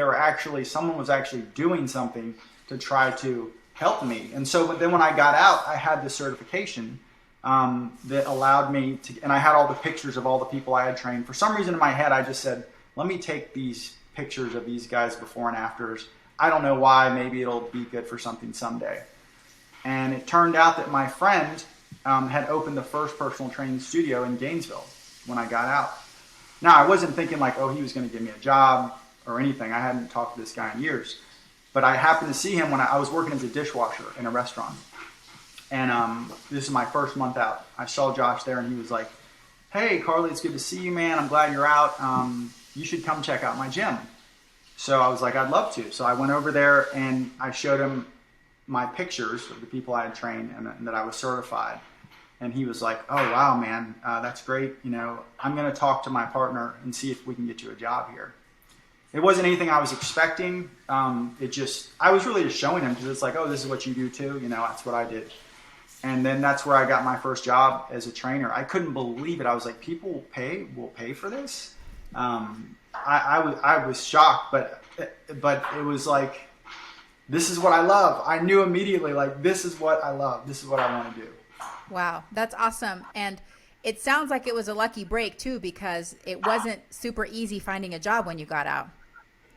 someone was actually doing something to try to help me. And so then when I got out, I had this certification that allowed me to, and I had all the pictures of all the people I had trained. For some reason in my head, I just said, let me take these pictures of these guys before and afters. I don't know why. Maybe it'll be good for something someday. And it turned out that my friend had opened the first personal training studio in Gainesville when I got out. Now, I wasn't thinking like, he was going to give me a job or anything. I hadn't talked to this guy in years. But I happened to see him when I was working as a dishwasher in a restaurant. And this is my first month out. I saw Josh there, and he was like, hey, Carly, it's good to see you, man. I'm glad you're out. You should come check out my gym. So I was like, I'd love to. So I went over there, and I showed him my pictures of the people I had trained and that I was certified. And he was like, oh, wow, man, that's great. I'm going to talk to my partner and see if we can get you a job here. It wasn't anything I was expecting. I was really just showing him because it's like, this is what you do too. That's what I did. And then that's where I got my first job as a trainer. I couldn't believe it. I was like, people will pay for this. I was shocked, but it was like, this is what I love. I knew immediately, like, this is what I love. This is what I want to do. Wow, that's awesome. And it sounds like it was a lucky break too, because it wasn't super easy finding a job when you got out.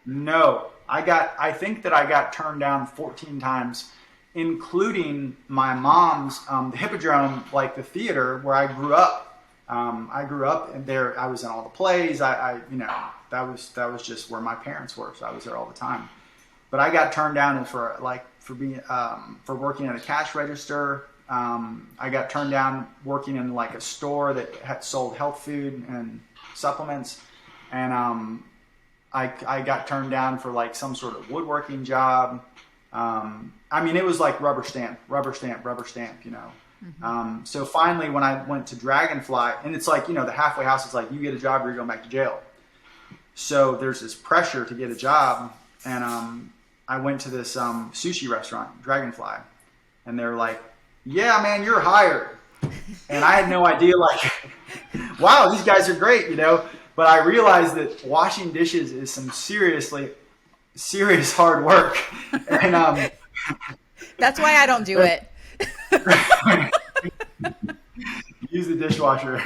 No, I think that I got turned down 14 times, including my mom's, the Hippodrome, like the theater where I grew up. I grew up and there, I was in all the plays. That was just where my parents were. So I was there all the time. But I got turned down for working at a cash register. I got turned down working in like a store that had sold health food and supplements. And, I got turned down for like some sort of woodworking job. It was like rubber stamp, Mm-hmm. So finally when I went to Dragonfly, and it's like, the halfway house is like, you get a job or you're going back to jail. So there's this pressure to get a job. And, I went to this, sushi restaurant, Dragonfly, and they're like, yeah, man, you're hired. And I had no idea, like, wow, these guys are great, But I realized that washing dishes is some serious hard work. And that's why I don't do it. use the dishwasher.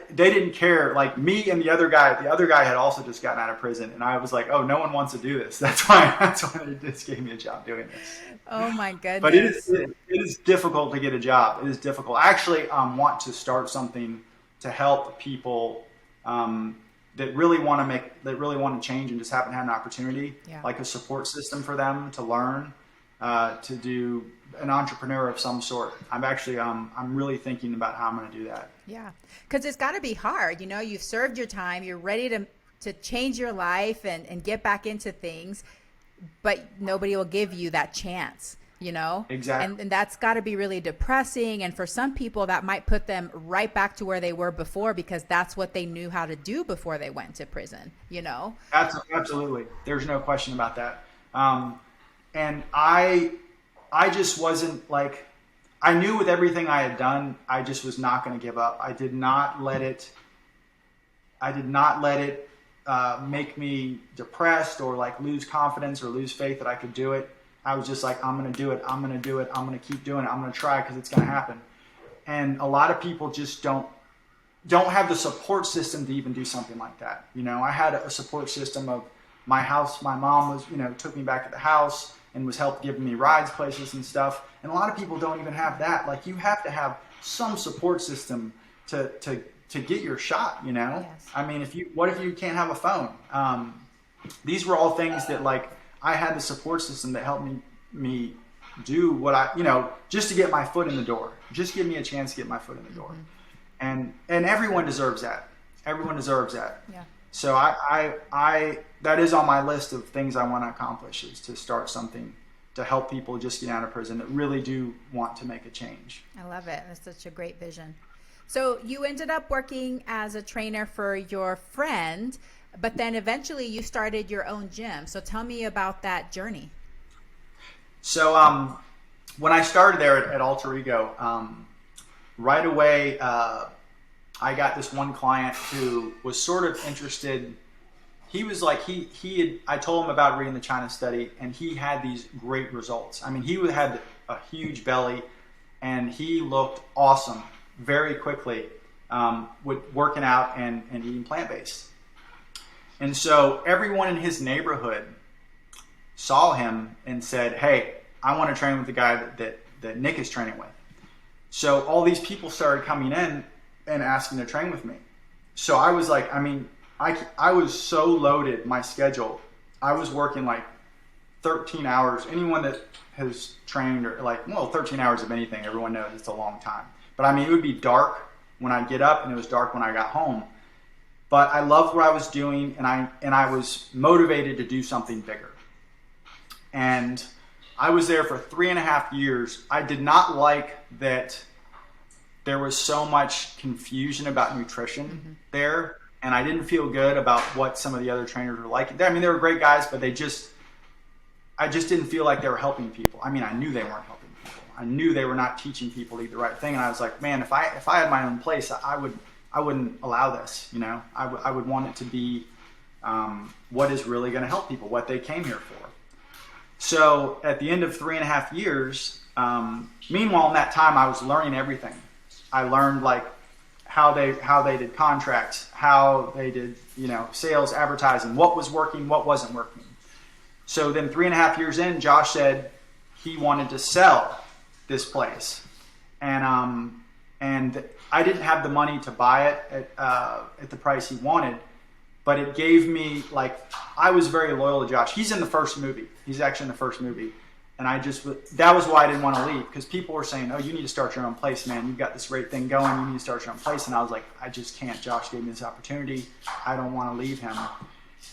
They didn't care. Like me and the other guy had also just gotten out of prison, and I was like, oh, no one wants to do this. That's why they just gave me a job doing this. Oh my goodness. But it is difficult to get a job. It is difficult. I actually want to start something to help people that really want to change and just haven't had an opportunity, like a support system for them to learn, to do an entrepreneur of some sort. I'm actually, I'm really thinking about how I'm going to do that. Yeah. Because it's got to be hard. You know, you've served your time, you're ready to change your life and get back into things, but nobody will give you that chance. You know, exactly. And that's got to be really depressing. And for some people that might put them right back to where they were before, because that's what they knew how to do before they went to prison, you know? Absolutely. There's no question about that. And I just wasn't like, I knew with everything I had done, I just was not going to give up. I did not let it make me depressed or like lose confidence or lose faith that I could do it. I was just like, I'm going to do it. I'm going to do it. I'm going to keep doing it. I'm going to try because it's going to happen. And a lot of people just don't have the support system to even do something like that. You know, I had a support system of my house. My mom was, took me back to the house and was helped giving me rides places and stuff. And a lot of people don't even have that. Like you have to have some support system to get your shot, you know? Yes. I mean, what if you can't have a phone? These were all things that like, I had the support system that helped me do what just to get my foot in the door. Just give me a chance to get my foot in the door. Mm-hmm. And everyone deserves that. Everyone deserves that. Yeah. So I that is on my list of things I want to accomplish, is to start something to help people just get out of prison that really do want to make a change. I love it. That's such a great vision. So you ended up working as a trainer for your friend, but then eventually you started your own gym. So tell me about that journey. So when I started there at Alter Ego, right away I got this one client who was sort of interested. He was like, I told him about reading the China study, and he had these great results. I mean, he had a huge belly, and he looked awesome very quickly with working out and eating plant-based. And so everyone in his neighborhood saw him and said, hey, I want to train with the guy that Nick is training with. So all these people started coming in and asking to train with me. So I was like, I was so loaded, my schedule. I was working like 13 hours. Anyone that has trained, or 13 hours of anything, everyone knows it's a long time. But it would be dark when I'd get up, and it was dark when I got home. But I loved what I was doing, and I was motivated to do something bigger. And I was there for 3.5 years. I did not like that there was so much confusion about nutrition there, and I didn't feel good about what some of the other trainers were like. They were great guys, but I just didn't feel like they were helping people. I knew they weren't helping people. I knew they were not teaching people to eat the right thing, and I was like, man, if I had my own place, I wouldn't allow this. I would want it to be what is really going to help people, what they came here for. So at the end of 3.5 years, meanwhile in that time I was learning everything. I learned like how they did contracts, how they did sales, advertising, what was working, what wasn't working. So then 3.5 years in, Josh said he wanted to sell this place, and I didn't have the money to buy it at the price he wanted, but it gave me, I was very loyal to Josh. He's in the first movie. He's actually in the first movie. And that was why I didn't want to leave, because people were saying, oh, you need to start your own place, man. You've got this great thing going. You need to start your own place. And I was like, I just can't. Josh gave me this opportunity. I don't want to leave him.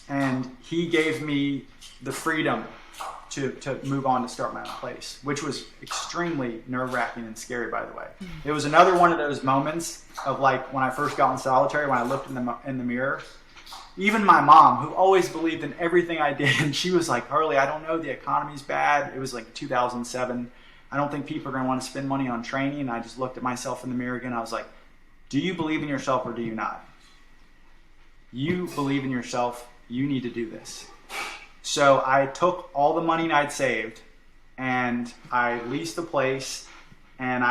And he gave me the freedom to move on to start my own place, which was extremely nerve-wracking and scary, by the way. It was another one of those moments of when I first got in solitary, when I looked in the mirror. Even my mom, who always believed in everything I did, she was like, Harley, I don't know, the economy's bad. It was 2007. I don't think people are going to want to spend money on training. And I just looked at myself in the mirror again. I was like, do you believe in yourself or do you not? You believe in yourself. You need to do this. So I took all the money I'd saved and I leased the place. And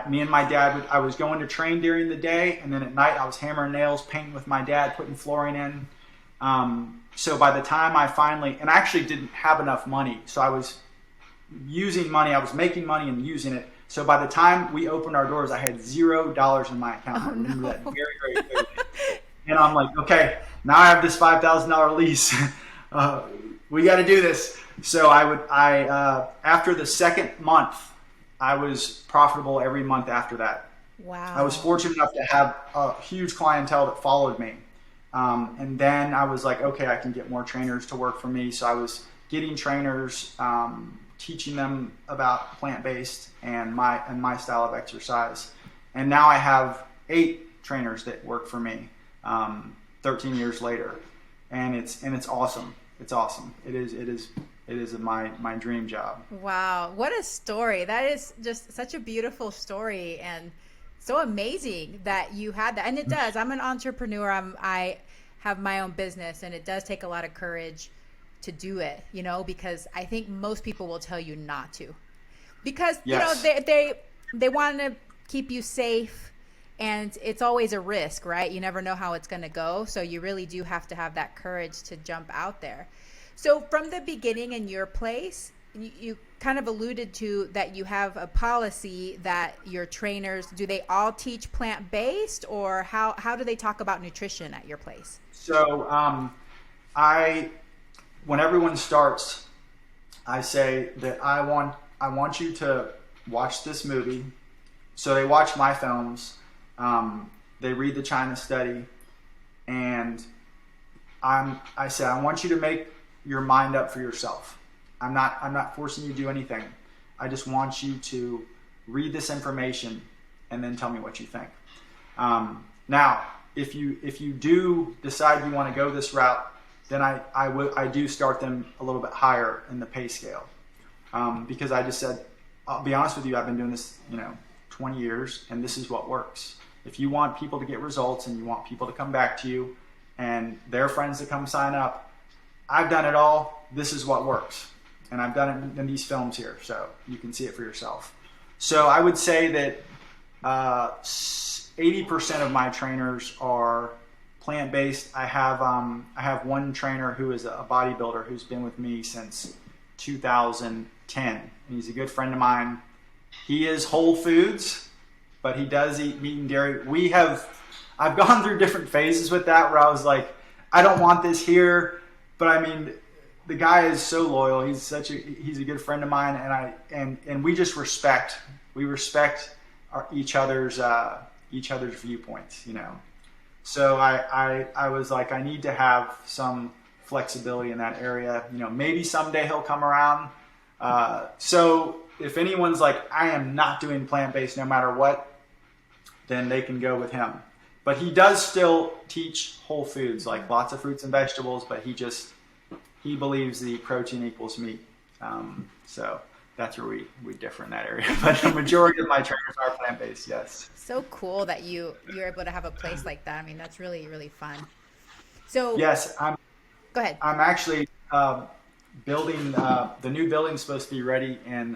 me and my dad, I was going to train during the day, and then at night I was hammering nails, painting with my dad, putting flooring in. So by the time I finally, and I actually didn't have enough money, so I was using money, I was making money and using it. So by the time we opened our doors, I had $0 in my account. I remember that very, very clearly. And I'm like, okay, now I have this $5,000 lease. We got to do this. So after the second month, I was profitable every month after that. Wow. I was fortunate enough to have a huge clientele that followed me. And then I was like, okay, I can get more trainers to work for me. So I was getting trainers, teaching them about plant-based and my style of exercise. And now I have 8 trainers that work for me 13 years later. And it's awesome. It's awesome. It is my dream job. Wow. What a story. That is just such a beautiful story, and so amazing that you had that. And it does. I'm an entrepreneur. I have my own business, and it does take a lot of courage to do it, because I think most people will tell you not to, because, yes. they want to keep you safe, and it's always a risk, right? You never know how it's going to go. So you really do have to have that courage to jump out there. So from the beginning in your place, you kind of alluded to that you have a policy that your trainers, do they all teach plant-based, or how do they talk about nutrition at your place? So when everyone starts, I say that I want you to watch this movie. So they watch my films, they read the China study, and I say I want you to make your mind up for yourself. I'm not forcing you to do anything. I just want you to read this information and then tell me what you think. Now, if you do decide you want to go this route, then I do start them a little bit higher in the pay scale, because I just said, I'll be honest with you, I've been doing this 20 years, and this is what works. If you want people to get results and you want people to come back to you and their friends to come sign up, I've done it all. This is what works. And I've done it in these films here, so you can see it for yourself. So I would say that 80% of my trainers are plant-based. I have one trainer who is a bodybuilder who's been with me since 2010. And he's a good friend of mine. He is whole foods, but he does eat meat and dairy. I've gone through different phases with that, where I was like, I don't want this here. But I mean, the guy is so loyal. He's a good friend of mine, and we just respect each other's viewpoints, So I was like, I need to have some flexibility in that area. Maybe someday he'll come around. So if anyone's like, I am not doing plant-based no matter what, then they can go with him. But he does still teach whole foods, like lots of fruits and vegetables, but he believes the protein equals meat. So that's where we differ in that area. But the majority of my trainers are plant-based, yes. So cool that you're able to have a place like that. I mean, that's really, really fun. So yes, go ahead. I'm actually building, the new building's supposed to be ready in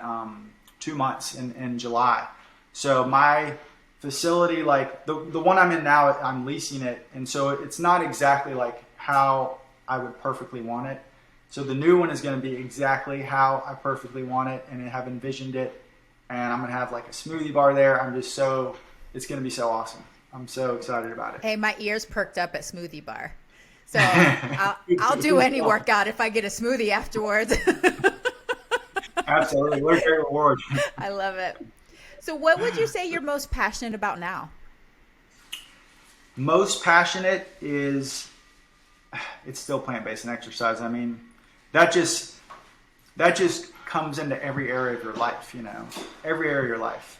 2 months in July. So my facility, like the one I'm in now, I'm leasing it, and so it's not exactly like how I would perfectly want it. So the new one is going to be exactly how I perfectly want it, and I have envisioned it, and I'm going to have like a smoothie bar there. It's going to be so awesome. I'm so excited about it. Hey, my ears perked up at smoothie bar. So I'll do any workout if I get a smoothie afterwards. Absolutely. What a great reward. I love it. So what would you say you're most passionate about now? Most passionate is, it's still plant-based and exercise. I mean, that just comes into every area of your life, every area of your life.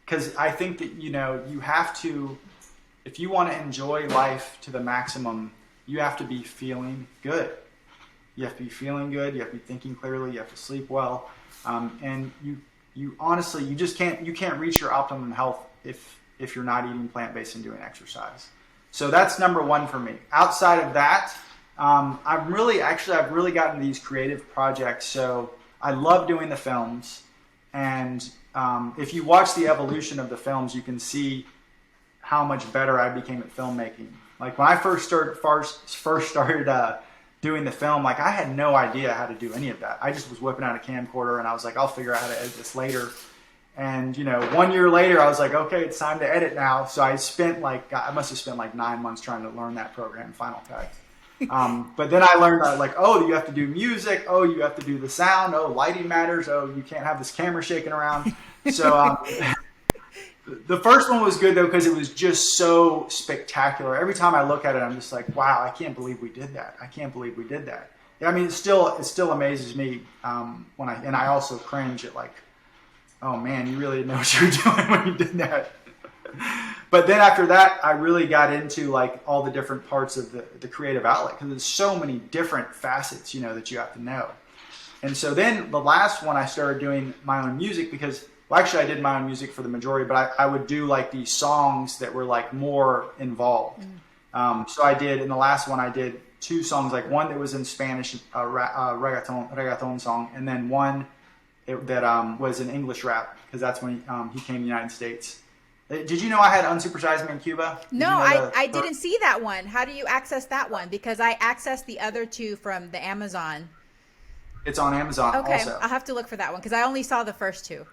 Because I think that, you have to, if you want to enjoy life to the maximum, you have to be feeling good. You have to be feeling good. You have to be thinking clearly. You have to sleep well. And you honestly, you can't reach your optimum health if you're not eating plant-based and doing exercise. So that's number one for me. Outside of that, I've really gotten these creative projects. So I love doing the films. And if you watch the evolution of the films, you can see how much better I became at filmmaking. Like when I first started doing the film, like I had no idea how to do any of that. I just was whipping out a camcorder and I was like, I'll figure out how to edit this later. And 1 year later, I was like, okay, it's time to edit now. So I must have spent like 9 months trying to learn that program, Final Cut. But then I learned that, like, oh, you have to do music. Oh, you have to do the sound. Oh, lighting matters. Oh, you can't have this camera shaking around. So the first one was good though, because it was just so spectacular. Every time I look at it, I'm just like, wow, I can't believe we did that. I can't believe we did that. I mean, it still amazes me and I also cringe at like, oh man, you really didn't know what you were doing when you did that. But then after that, I really got into like all the different parts of the creative outlet, because there's so many different facets, that you have to know. And so then the last one, I started doing my own music because, well, actually I did my own music for the majority, but I would do like these songs that were like more involved. So I did, in the last one, I did 2 songs, like one that was in Spanish, reggaeton song, and then one that was an English rap, because that's when he came to the United States. Did you know I had Unsupersize Me in Cuba? No, I didn't see that one. How do you access that one? Because I accessed the other 2 from the Amazon. It's on Amazon okay, also. I'll have to look for that one because I only saw the first 2.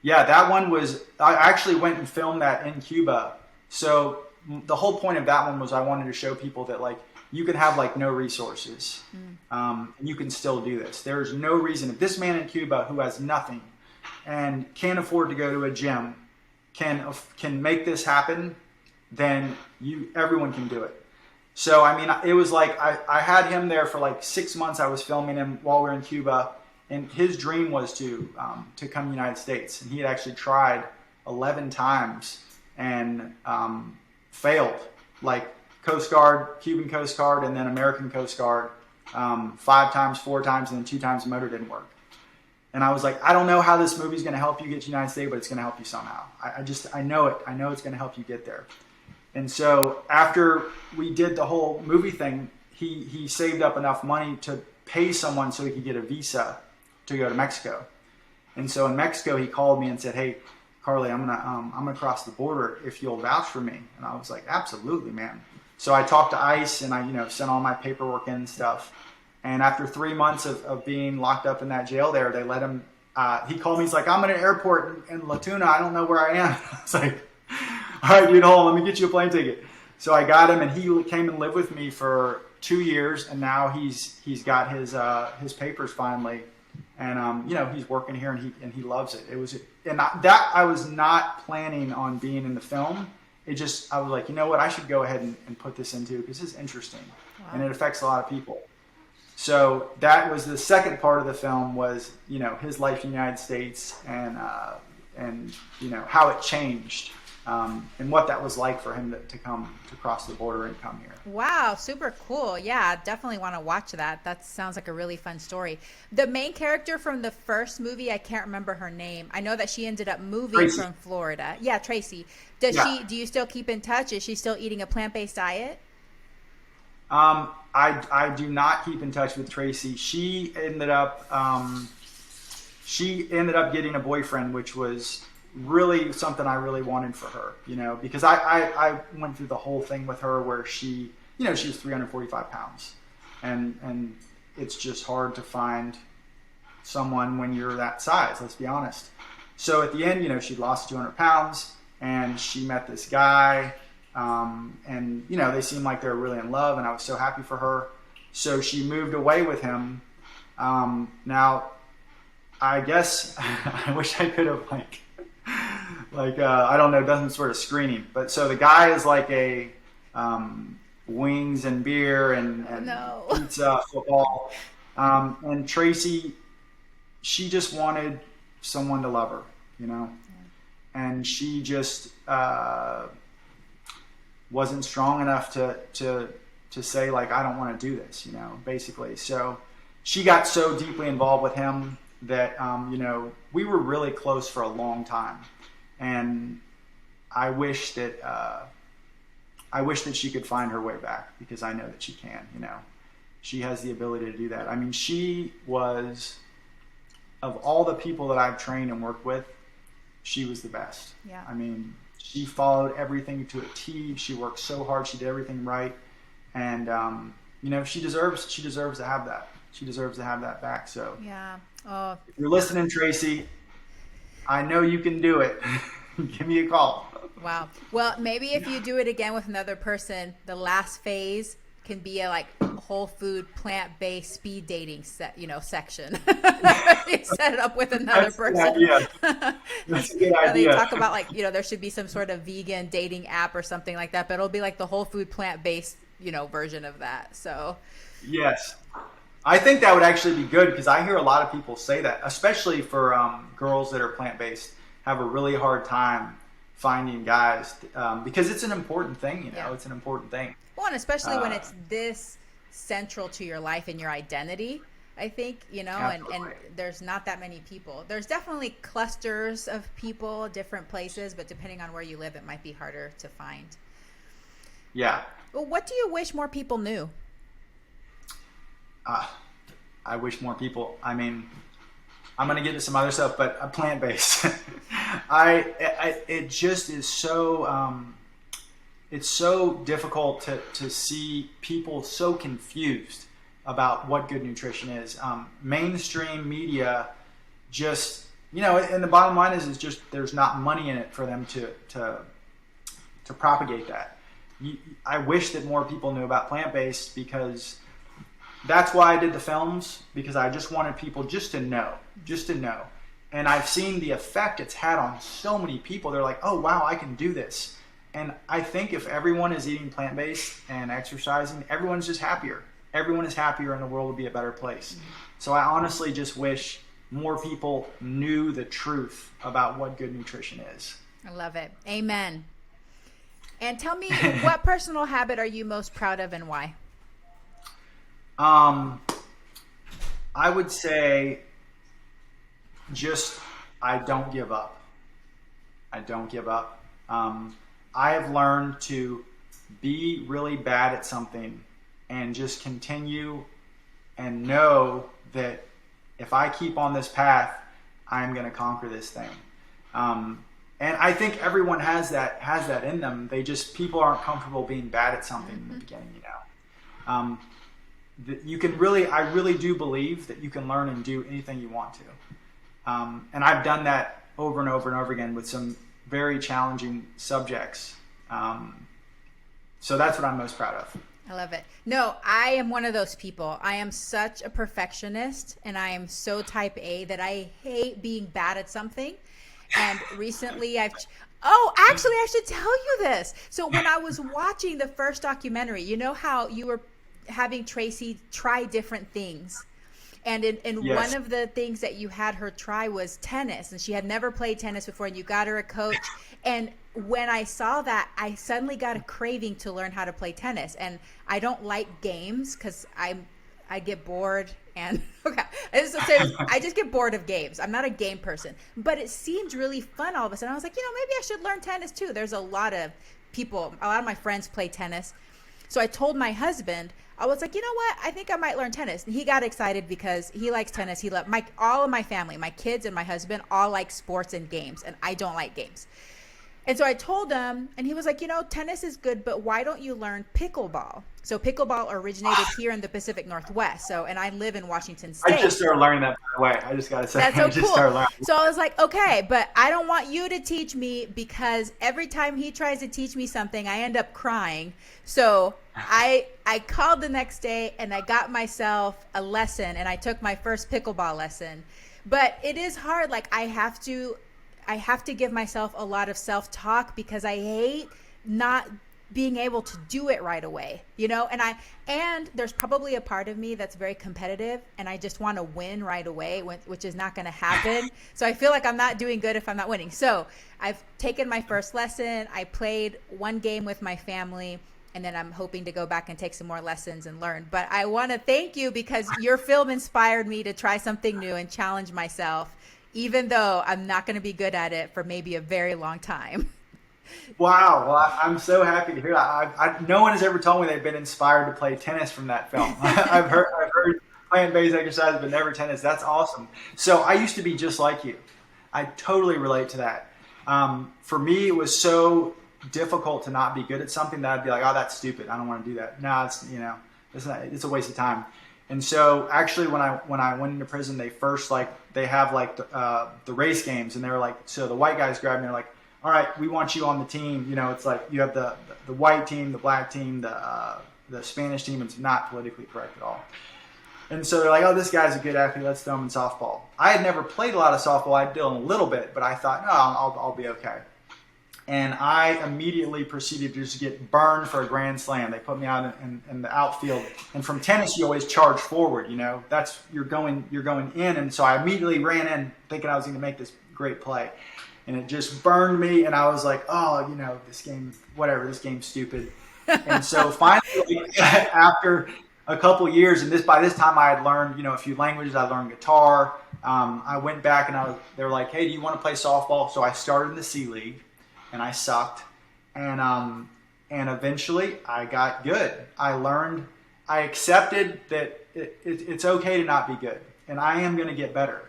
Yeah, that one was, I actually went and filmed that in Cuba. So the whole point of that one was I wanted to show people that like you can have like no resources and you can still do this. There's no reason, if this man in Cuba who has nothing and can't afford to go to a gym can make this happen, then everyone can do it. So, I mean, it was like I had him there for like 6 months. I was filming him while we were in Cuba, and his dream was to come to the United States. And he had actually tried 11 times and failed, like Coast Guard, Cuban Coast Guard, and then American Coast Guard, 5 times, 4 times, and then 2 times the motor didn't work. And I was like, I don't know how this movie's going to help you get to the United States, but it's going to help you somehow. I know it. I know it's going to help you get there. And so after we did the whole movie thing, he saved up enough money to pay someone so he could get a visa to go to Mexico. And so in Mexico, he called me and said, hey, Carly, I'm gonna cross the border if you'll vouch for me. And I was like, absolutely, man. So I talked to ICE and I sent all my paperwork in and stuff. And after 3 months of being locked up in that jail there, they let him, he called me, he's like, I'm at an airport in La Tuna, I don't know where I am. I was like, all right, dude, hold on, let me get you a plane ticket. So I got him, and he came and lived with me for 2 years, and now he's got his papers finally, and he's working here, and he loves it. I was not planning on being in the film. I was like, you know what, I should go ahead and put this into, because it's interesting, and it affects a lot of people. So that was the second part of the film, was his life in the United States and how it changed and what that was like for him to cross the border and come here. Wow, super cool. Yeah, definitely want to watch that. That sounds like a really fun story. The main character from the first movie, I can't remember her name. I know that she ended up moving Tracy. from Florida. Yeah, Tracy. Do you still keep in touch? Is she still eating a plant-based diet? I do not keep in touch with Tracy. She ended up getting a boyfriend, which was really something I really wanted for her, because I went through the whole thing with her where she was 345 pounds, and it's just hard to find someone when you're that size, let's be honest. So at the end, she lost 200 pounds and she met this guy. And they seemed like they were really in love, and I was so happy for her. So she moved away with him. Now, I guess I wish I could have I don't know, done some sort of screening. But so the guy is like a wings and beer and pizza, football. And Tracy, she just wanted someone to love her, and she just wasn't strong enough to say like, I don't want to do this, basically. So she got so deeply involved with him that we were really close for a long time, and I wish that she could find her way back, because I know that she can. She has the ability to do that. I mean, she was of all the people that I've trained and worked with, she was the best. Yeah. I mean, she followed everything to a T. She worked so hard. She did everything right. And, she deserves to have that. She deserves to have that back. So yeah. Oh, if you're listening, Tracy, I know you can do it. Give me a call. wow. Well, maybe if you do it again with another person, the last phase can be a whole food, plant-based speed dating section. You set it up with another person. That's a good idea. They talk about there should be some sort of vegan dating app or something like that, but it'll be like the whole food, plant-based, version of that. So yes. I think that would actually be good because I hear a lot of people say that, especially for girls that are plant-based, have a really hard time finding guys because it's an important thing, it's an important thing. Well, and especially when it's this central to your life and your identity, I think, and there's not that many people. There's definitely clusters of people, different places, but depending on where you live, it might be harder to find. Yeah. Well, what do you wish more people knew? I wish more people, I'm going to get to some other stuff, but plant-based. It just is so, it's so difficult to see people so confused about what good nutrition is. Mainstream media just, and the bottom line is just there's not money in it for them to propagate that. I wish that more people knew about plant-based because that's why I did the films, because I just wanted people just to know. And I've seen the effect it's had on so many people. They're like, oh, wow, I can do this. And I think if everyone is eating plant-based and exercising, everyone's just happier. Everyone is happier and the world would be a better place. So I honestly just wish more people knew the truth about what good nutrition is. I love it. Amen. And tell me, what personal habit are you most proud of and why? I would say I don't give up. I have learned to be really bad at something and just continue and know that if I keep on this path, I'm going to conquer this thing. And I think everyone has that in them. People aren't comfortable being bad at something in the beginning, I really do believe that you can learn and do anything you want to. And I've done that over and over and over again with some very challenging subjects. So that's what I'm most proud of. I love it. No, I am one of those people. I am such a perfectionist and I am so type A that I hate being bad at something. And recently actually, I should tell you this. So when I was watching the first documentary, you know how you were having Tracy try different things. And in Yes. one of the things that you had her try was tennis, and she had never played tennis before, and you got her a coach. And when I saw that, I suddenly got a craving to learn how to play tennis. And I don't like games because I get bored, and I just get bored of games. I'm not a game person, but it seemed really fun all of a sudden. I was like, maybe I should learn tennis too. There's a lot of my friends play tennis. So I told my husband, I was like, you know what? I think I might learn tennis. And he got excited because he likes tennis. He loved all of my family, my kids and my husband all like sports and games, and I don't like games. And so I told him, and he was like, tennis is good, but why don't you learn pickleball? So pickleball originated here in the Pacific Northwest. And I live in Washington State. I just started learning that, by the way. I just got to say. That's so I just cool. started learning. So I was like, okay, but I don't want you to teach me because every time he tries to teach me something, I end up crying. So I called the next day and I got myself a lesson and I took my first pickleball lesson. But it is hard. Like I have to give myself a lot of self-talk because I hate not being able to do it right away, and there's probably a part of me that's very competitive and I just want to win right away, which is not going to happen. So I feel like I'm not doing good if I'm not winning. So I've taken my first lesson. I played one game with my family, and then I'm hoping to go back and take some more lessons and learn. But I want to thank you because your film inspired me to try something new and challenge myself, even though I'm not going to be good at it for maybe a very long time. Wow. Well, I'm so happy to hear that. No one has ever told me they've been inspired to play tennis from that film. I've heard plant-based exercise, but never tennis. That's awesome. So I used to be just like you. I totally relate to that. For me, it was so difficult to not be good at something that I'd be like, oh, that's stupid. I don't want to do that. No, it's a waste of time. And so actually when I went into prison, they have the race games, and they were like, so the white guys grabbed me, they're like, all right, we want you on the team. It's like you have the white team, the black team, the Spanish team. It's not politically correct at all. And so they're like, oh, this guy's a good athlete. Let's throw him in softball. I had never played a lot of softball. I did a little bit, but I thought, no, I'll be okay. And I immediately proceeded to just get burned for a grand slam. They put me out in the outfield. And from tennis, you always charge forward. That's you're going in. And so I immediately ran in, thinking I was going to make this great play. And it just burned me. And I was like, oh, this game, whatever. This game's stupid. And so finally, after a couple years, and by this time I had learned, a few languages. I learned guitar. I went back and they were like, hey, do you want to play softball? So I started in the C League, and I sucked. And eventually I got good. I learned, I accepted that it's okay to not be good, and I am going to get better.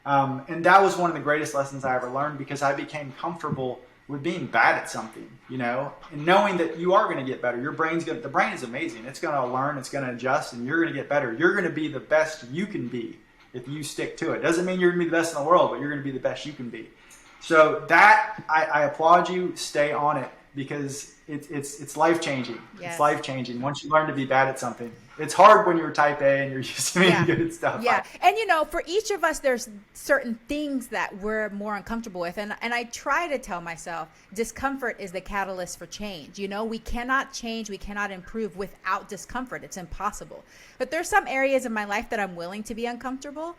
And that was one of the greatest lessons I ever learned, because I became comfortable with being bad at something, and knowing that you are going to get better. The brain is amazing. It's going to learn, it's going to adjust, and you're going to get better. You're going to be the best you can be if you stick to it. Doesn't mean you're going to be the best in the world, but you're going to be the best you can be. So that, I applaud you. Stay on it, because it's life-changing. Yes. It's life-changing once you learn to be bad at something. It's hard when you're type A and you're used to being good at stuff. Yeah, and for each of us, there's certain things that we're more uncomfortable with. And I try to tell myself, discomfort is the catalyst for change. We cannot change, we cannot improve without discomfort. It's impossible. But there's some areas in my life that I'm willing to be uncomfortable.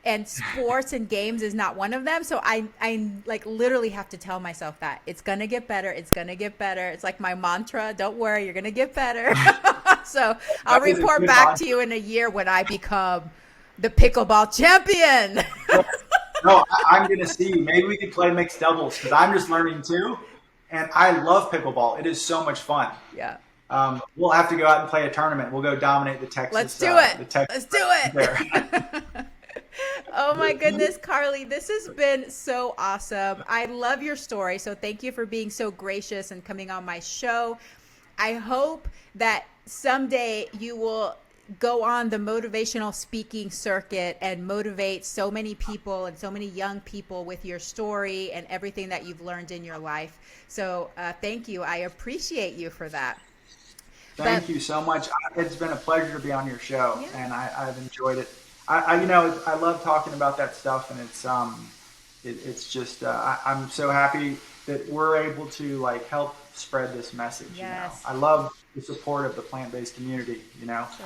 And sports and games is not one of them. So I like literally have to tell myself that it's going to get better. It's going to get better. It's like my mantra. Don't worry, you're going to get better. So I'll report back to you in a year when I become the pickleball champion. No, I'm going to see you. Maybe we could play mixed doubles, because I'm just learning too. And I love pickleball. It is so much fun. Yeah. We'll have to go out and play a tournament. We'll go dominate the Texas. Let's do it. Let's do it. Oh my goodness, Carly, this has been so awesome. I love your story. So thank you for being so gracious and coming on my show. I hope that someday you will go on the motivational speaking circuit and motivate so many people and so many young people with your story and everything that you've learned in your life. So thank you. I appreciate you for that. Thank you so much. It's been a pleasure to be on your show, and I've enjoyed it. I love talking about that stuff, and it's just I'm so happy that we're able to help spread this message. Yes. I love the support of the plant-based community.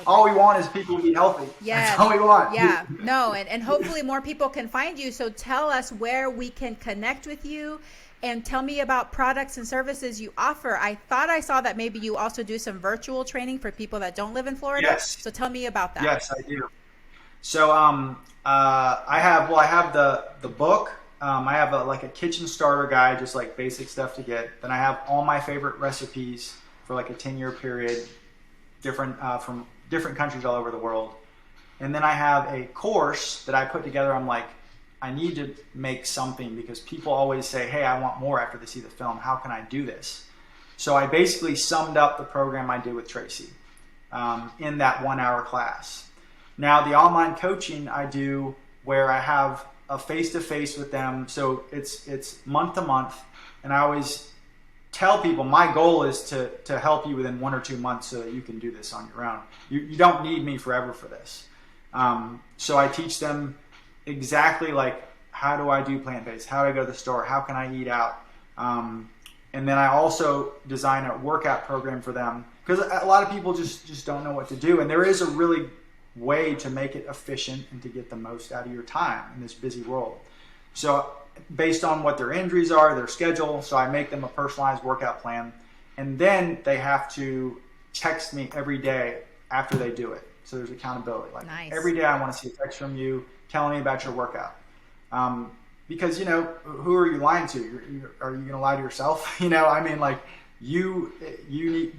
All we want is people to be healthy. Yes. That's all we want. Yeah. No, and hopefully more people can find you. So tell us where we can connect with you. And tell me about products and services you offer. I thought I saw that maybe you also do some virtual training for people that don't live in Florida. Yes. So tell me about that. Yes, I do. So I have the book. I have a kitchen starter guide, just like basic stuff to get. Then I have all my favorite recipes for a 10-year period, different from different countries all over the world. And then I have a course that I put together. I'm like, I need to make something, because people always say, hey, I want more after they see the film. How can I do this? So I basically summed up the program I did with Tracy in that 1-hour class. Now, the online coaching I do, where I have a face-to-face with them. So it's month to month. And I always tell people my goal is to help you within 1 or 2 months so that you can do this on your own. You don't need me forever for this. So I teach them exactly how do I do plant-based? How do I go to the store? How can I eat out? And then I also design a workout program for them, because a lot of people just don't know what to do. And there is a really way to make it efficient and to get the most out of your time in this busy world. So based on what their injuries are, their schedule, so I make them a personalized workout plan. And then they have to text me every day after they do it. So there's accountability. Nice. Every day I want to see a text from you telling me about your workout. Because, who are you lying to? Are you going to lie to yourself? You need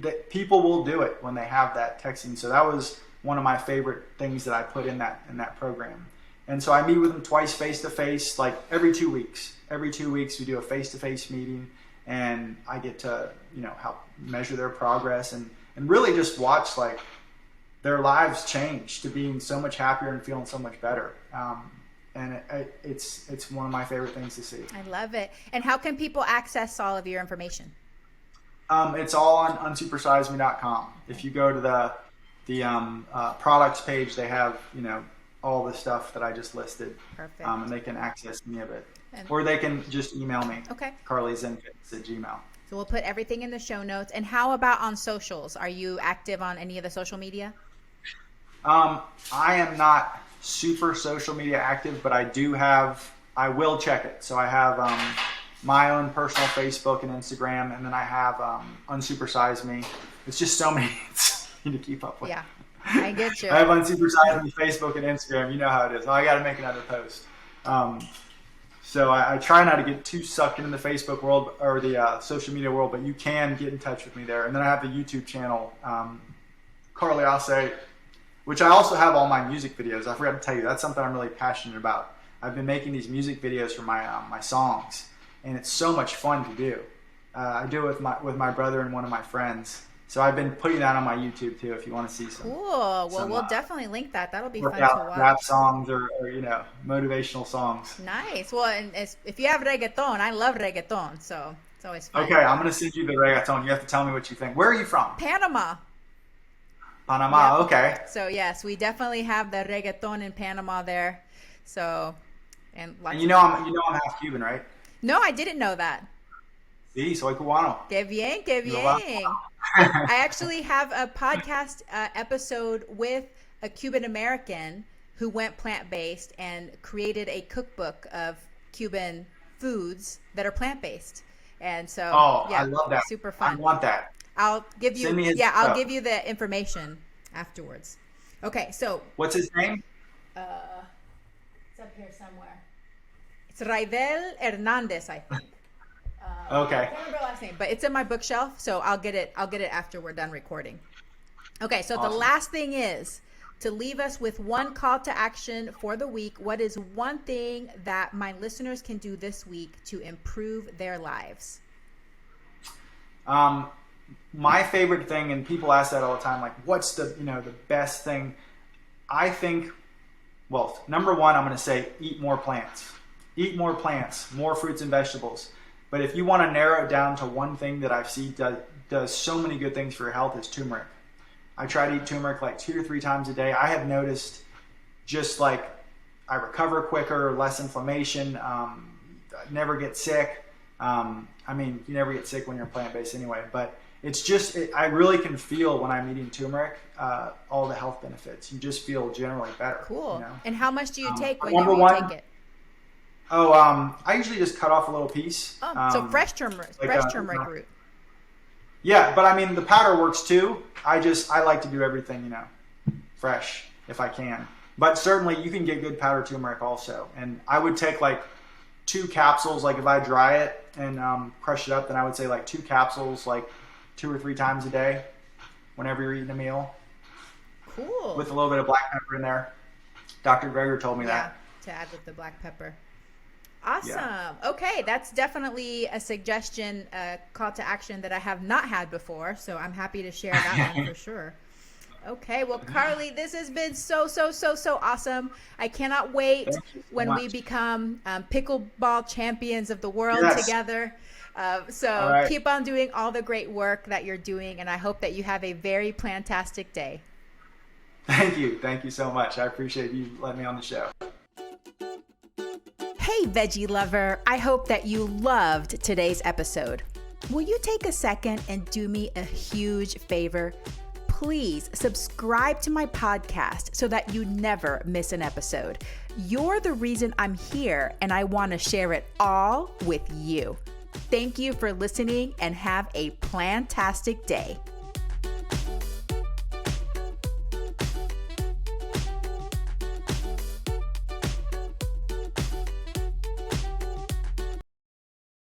that. People will do it when they have that texting. So that was one of my favorite things that I put in that program. And so I meet with them twice face-to-face, like every 2 weeks. Every 2 weeks we do a face-to-face meeting, and I get to, help measure their progress and really just watch like their lives change to being so much happier and feeling so much better. And it's one of my favorite things to see. I love it. And how can people access all of your information? It's all on unsupersizeme.com. If you go to the products page, they have, all the stuff that I just listed. Perfect. And they can access any of it. Or they can just email me. Okay. CarlyZenFitness@gmail. So we'll put everything in the show notes. And how about on socials? Are you active on any of the social media? I am not super social media active, but I will check it. So I have my own personal Facebook and Instagram, and then I have Unsupersize Me. It's just so many to keep up with. Yeah, I get you. I have Unsupersize Me Facebook and Instagram. You know how it is. Oh, I got to make another post. So I try not to get too sucked into the Facebook world or the social media world, but you can get in touch with me there. And then I have the YouTube channel, Carlos Asse, which I also have all my music videos. I forgot to tell you, that's something I'm really passionate about. I've been making these music videos for my songs, and it's so much fun to do. I do it with my brother and one of my friends. So I've been putting that on my YouTube too, if you want to see some. Cool. Well, we'll definitely link that. That'll be fun to watch. Rap songs or motivational songs. Nice. Well, and if you have reggaeton, I love reggaeton, so it's always fun. Okay, I'm going to send you the reggaeton. You have to tell me what you think. Where are you from? Panama. Panama, Yep. Okay. So yes, we definitely have the reggaeton in Panama there. So, and I'm half Cuban, right? No, I didn't know that. Sí, soy cubano. Qué bien, qué bien. I actually have a podcast episode with a Cuban American who went plant-based and created a cookbook of Cuban foods that are plant-based. And so, I love that. Super fun. I want that. I'll give you, Send me his I'll stuff. give you the information afterwards. Okay, so What's his name? it's up here somewhere. It's Raidel Hernandez, I think. Okay. I can't remember the last name, but it's in my bookshelf, so I'll get it after we're done recording. Okay, so Awesome. The last thing is to leave us with one call to action for the week. What is one thing that my listeners can do this week to improve their lives? My favorite thing, and people ask that all the time, like, what's the best thing? I think, well, number one, I'm going to say eat more plants. Eat more plants, more fruits and vegetables. But if you want to narrow it down to one thing that I've seen does so many good things for your health is turmeric. I try to eat turmeric like 2 to 3 times a day. I have noticed just like I recover quicker, less inflammation, never get sick. You never get sick when you're plant-based anyway, but it's just, I really can feel when I'm eating turmeric, all the health benefits. You just feel generally better. Cool. You know? And how much do you take when number you one, take it? I usually just cut off a little piece. So fresh turmeric, root. Yeah, but I mean, the powder works too. I like to do everything, fresh if I can. But certainly you can get good powdered turmeric also. And I would take like 2 capsules, like if I dry it and crush it up, then I would say like 2 capsules, like 2 or 3 times a day whenever you're eating a meal. Cool. With a little bit of black pepper in there. Dr. Greger told me that. To add with the black pepper. Awesome. Yeah. Okay, that's definitely a suggestion, call to action that I have not had before, so I'm happy to share that one for sure. Okay, well, Carly, this has been so awesome. I cannot wait when we become pickleball champions of the world together. So keep on doing all the great work that you're doing, and I hope that you have a very plantastic day. Thank you. Thank you so much. I appreciate you letting me on the show. Hey, veggie lover. I hope that you loved today's episode. Will you take a second and do me a huge favor? Please subscribe to my podcast so that you never miss an episode. You're the reason I'm here, and I want to share it all with you. Thank you for listening, and have a plantastic day.